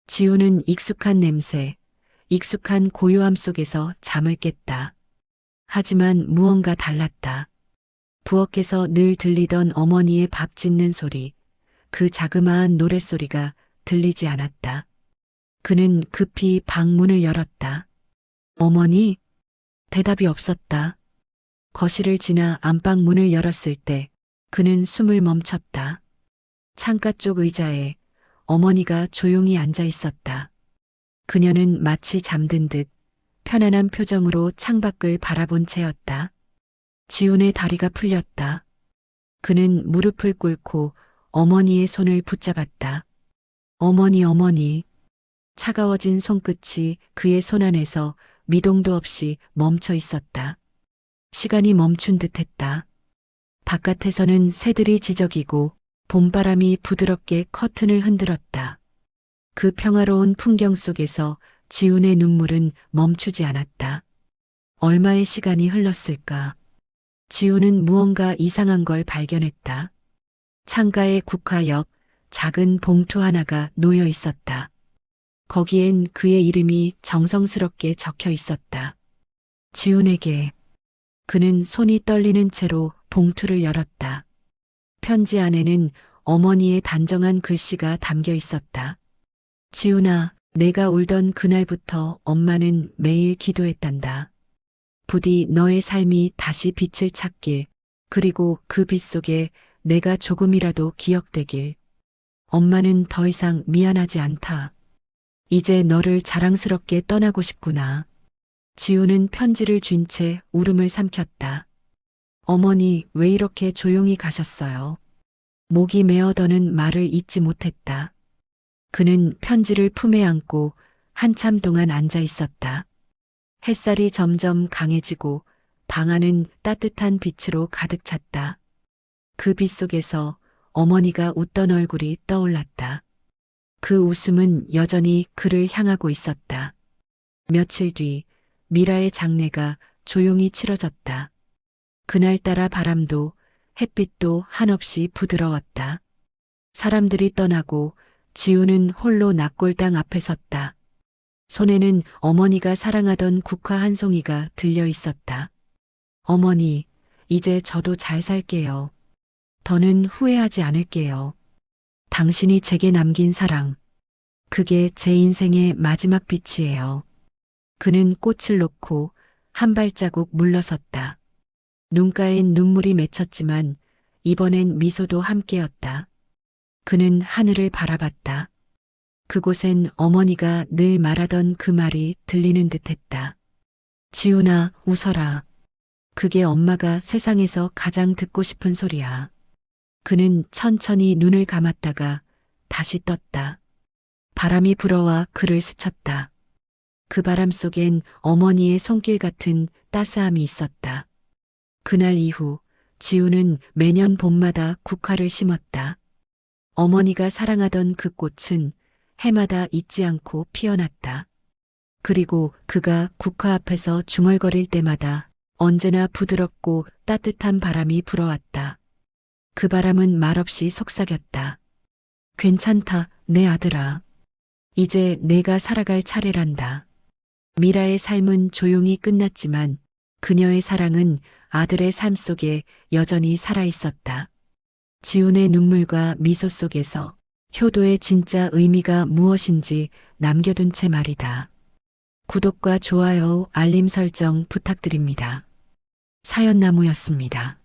지우는 익숙한 냄새, 익숙한 고요함 속에서 잠을 깼다. 하지만 무언가 달랐다. 부엌에서 늘 들리던 어머니의 밥 짓는 소리, 그 자그마한 노랫소리가 들리지 않았다. 그는 급히 방문을 열었다. 어머니? 대답이 없었다. 거실을 지나 안방 문을 열었을 때 그는 숨을 멈췄다. 창가 쪽 의자에 어머니가 조용히 앉아 있었다. 그녀는 마치 잠든 듯 편안한 표정으로 창밖을 바라본 채였다. 지훈의 다리가 풀렸다. 그는 무릎을 꿇고 어머니의 손을 붙잡았다. 어머니, 어머니. 차가워진 손끝이 그의 손 안에서 미동도 없이 멈춰 있었다. 시간이 멈춘 듯했다. 바깥에서는 새들이 지저귀고 봄바람이 부드럽게 커튼을 흔들었다. 그 평화로운 풍경 속에서 지훈의 눈물은 멈추지 않았다. 얼마의 시간이 흘렀을까? 지훈은 무언가 이상한 걸 발견했다. 창가의 국화 옆 작은 봉투 하나가 놓여 있었다. 거기엔 그의 이름이 정성스럽게 적혀 있었다. 지훈에게. 그는 손이 떨리는 채로 봉투를 열었다. 편지 안에는 어머니의 단정한 글씨가 담겨 있었다. 지훈아, 내가 울던 그날부터 엄마는 매일 기도했단다. 부디 너의 삶이 다시 빛을 찾길, 그리고 그 빛 속에 내가 조금이라도 기억되길. 엄마는 더 이상 미안하지 않다. 이제 너를 자랑스럽게 떠나고 싶구나. 지우는 편지를 쥔 채 울음을 삼켰다. 어머니, 왜 이렇게 조용히 가셨어요? 목이 메어더는 말을 잇지 못했다. 그는 편지를 품에 안고 한참 동안 앉아 있었다. 햇살이 점점 강해지고 방 안은 따뜻한 빛으로 가득 찼다. 그 빛 속에서 어머니가 웃던 얼굴이 떠올랐다. 그 웃음은 여전히 그를 향하고 있었다. 며칠 뒤 미라의 장례가 조용히 치러졌다. 그날따라 바람도 햇빛도 한없이 부드러웠다. 사람들이 떠나고 지우는 홀로 낙골당 앞에 섰다. 손에는 어머니가 사랑하던 국화 한 송이가 들려 있었다. 어머니, 이제 저도 잘 살게요. 더는 후회하지 않을게요. 당신이 제게 남긴 사랑. 그게 제 인생의 마지막 빛이에요. 그는 꽃을 놓고 한 발자국 물러섰다. 눈가엔 눈물이 맺혔지만 이번엔 미소도 함께였다. 그는 하늘을 바라봤다. 그곳엔 어머니가 늘 말하던 그 말이 들리는 듯했다. 지훈아, 웃어라. 그게 엄마가 세상에서 가장 듣고 싶은 소리야. 그는 천천히 눈을 감았다가 다시 떴다. 바람이 불어와 그를 스쳤다. 그 바람 속엔 어머니의 손길 같은 따스함이 있었다. 그날 이후 지우는 매년 봄마다 국화를 심었다. 어머니가 사랑하던 그 꽃은 해마다 잊지 않고 피어났다. 그리고 그가 국화 앞에서 중얼거릴 때마다 언제나 부드럽고 따뜻한 바람이 불어왔다. 그 바람은 말없이 속삭였다. 괜찮다, 내 아들아. 이제 내가 살아갈 차례란다. 미라의 삶은 조용히 끝났지만 그녀의 사랑은 아들의 삶 속에 여전히 살아있었다. 지훈의 눈물과 미소 속에서 효도의 진짜 의미가 무엇인지 남겨둔 채 말이다. 구독과 좋아요, 알림 설정 부탁드립니다. 사연나무였습니다.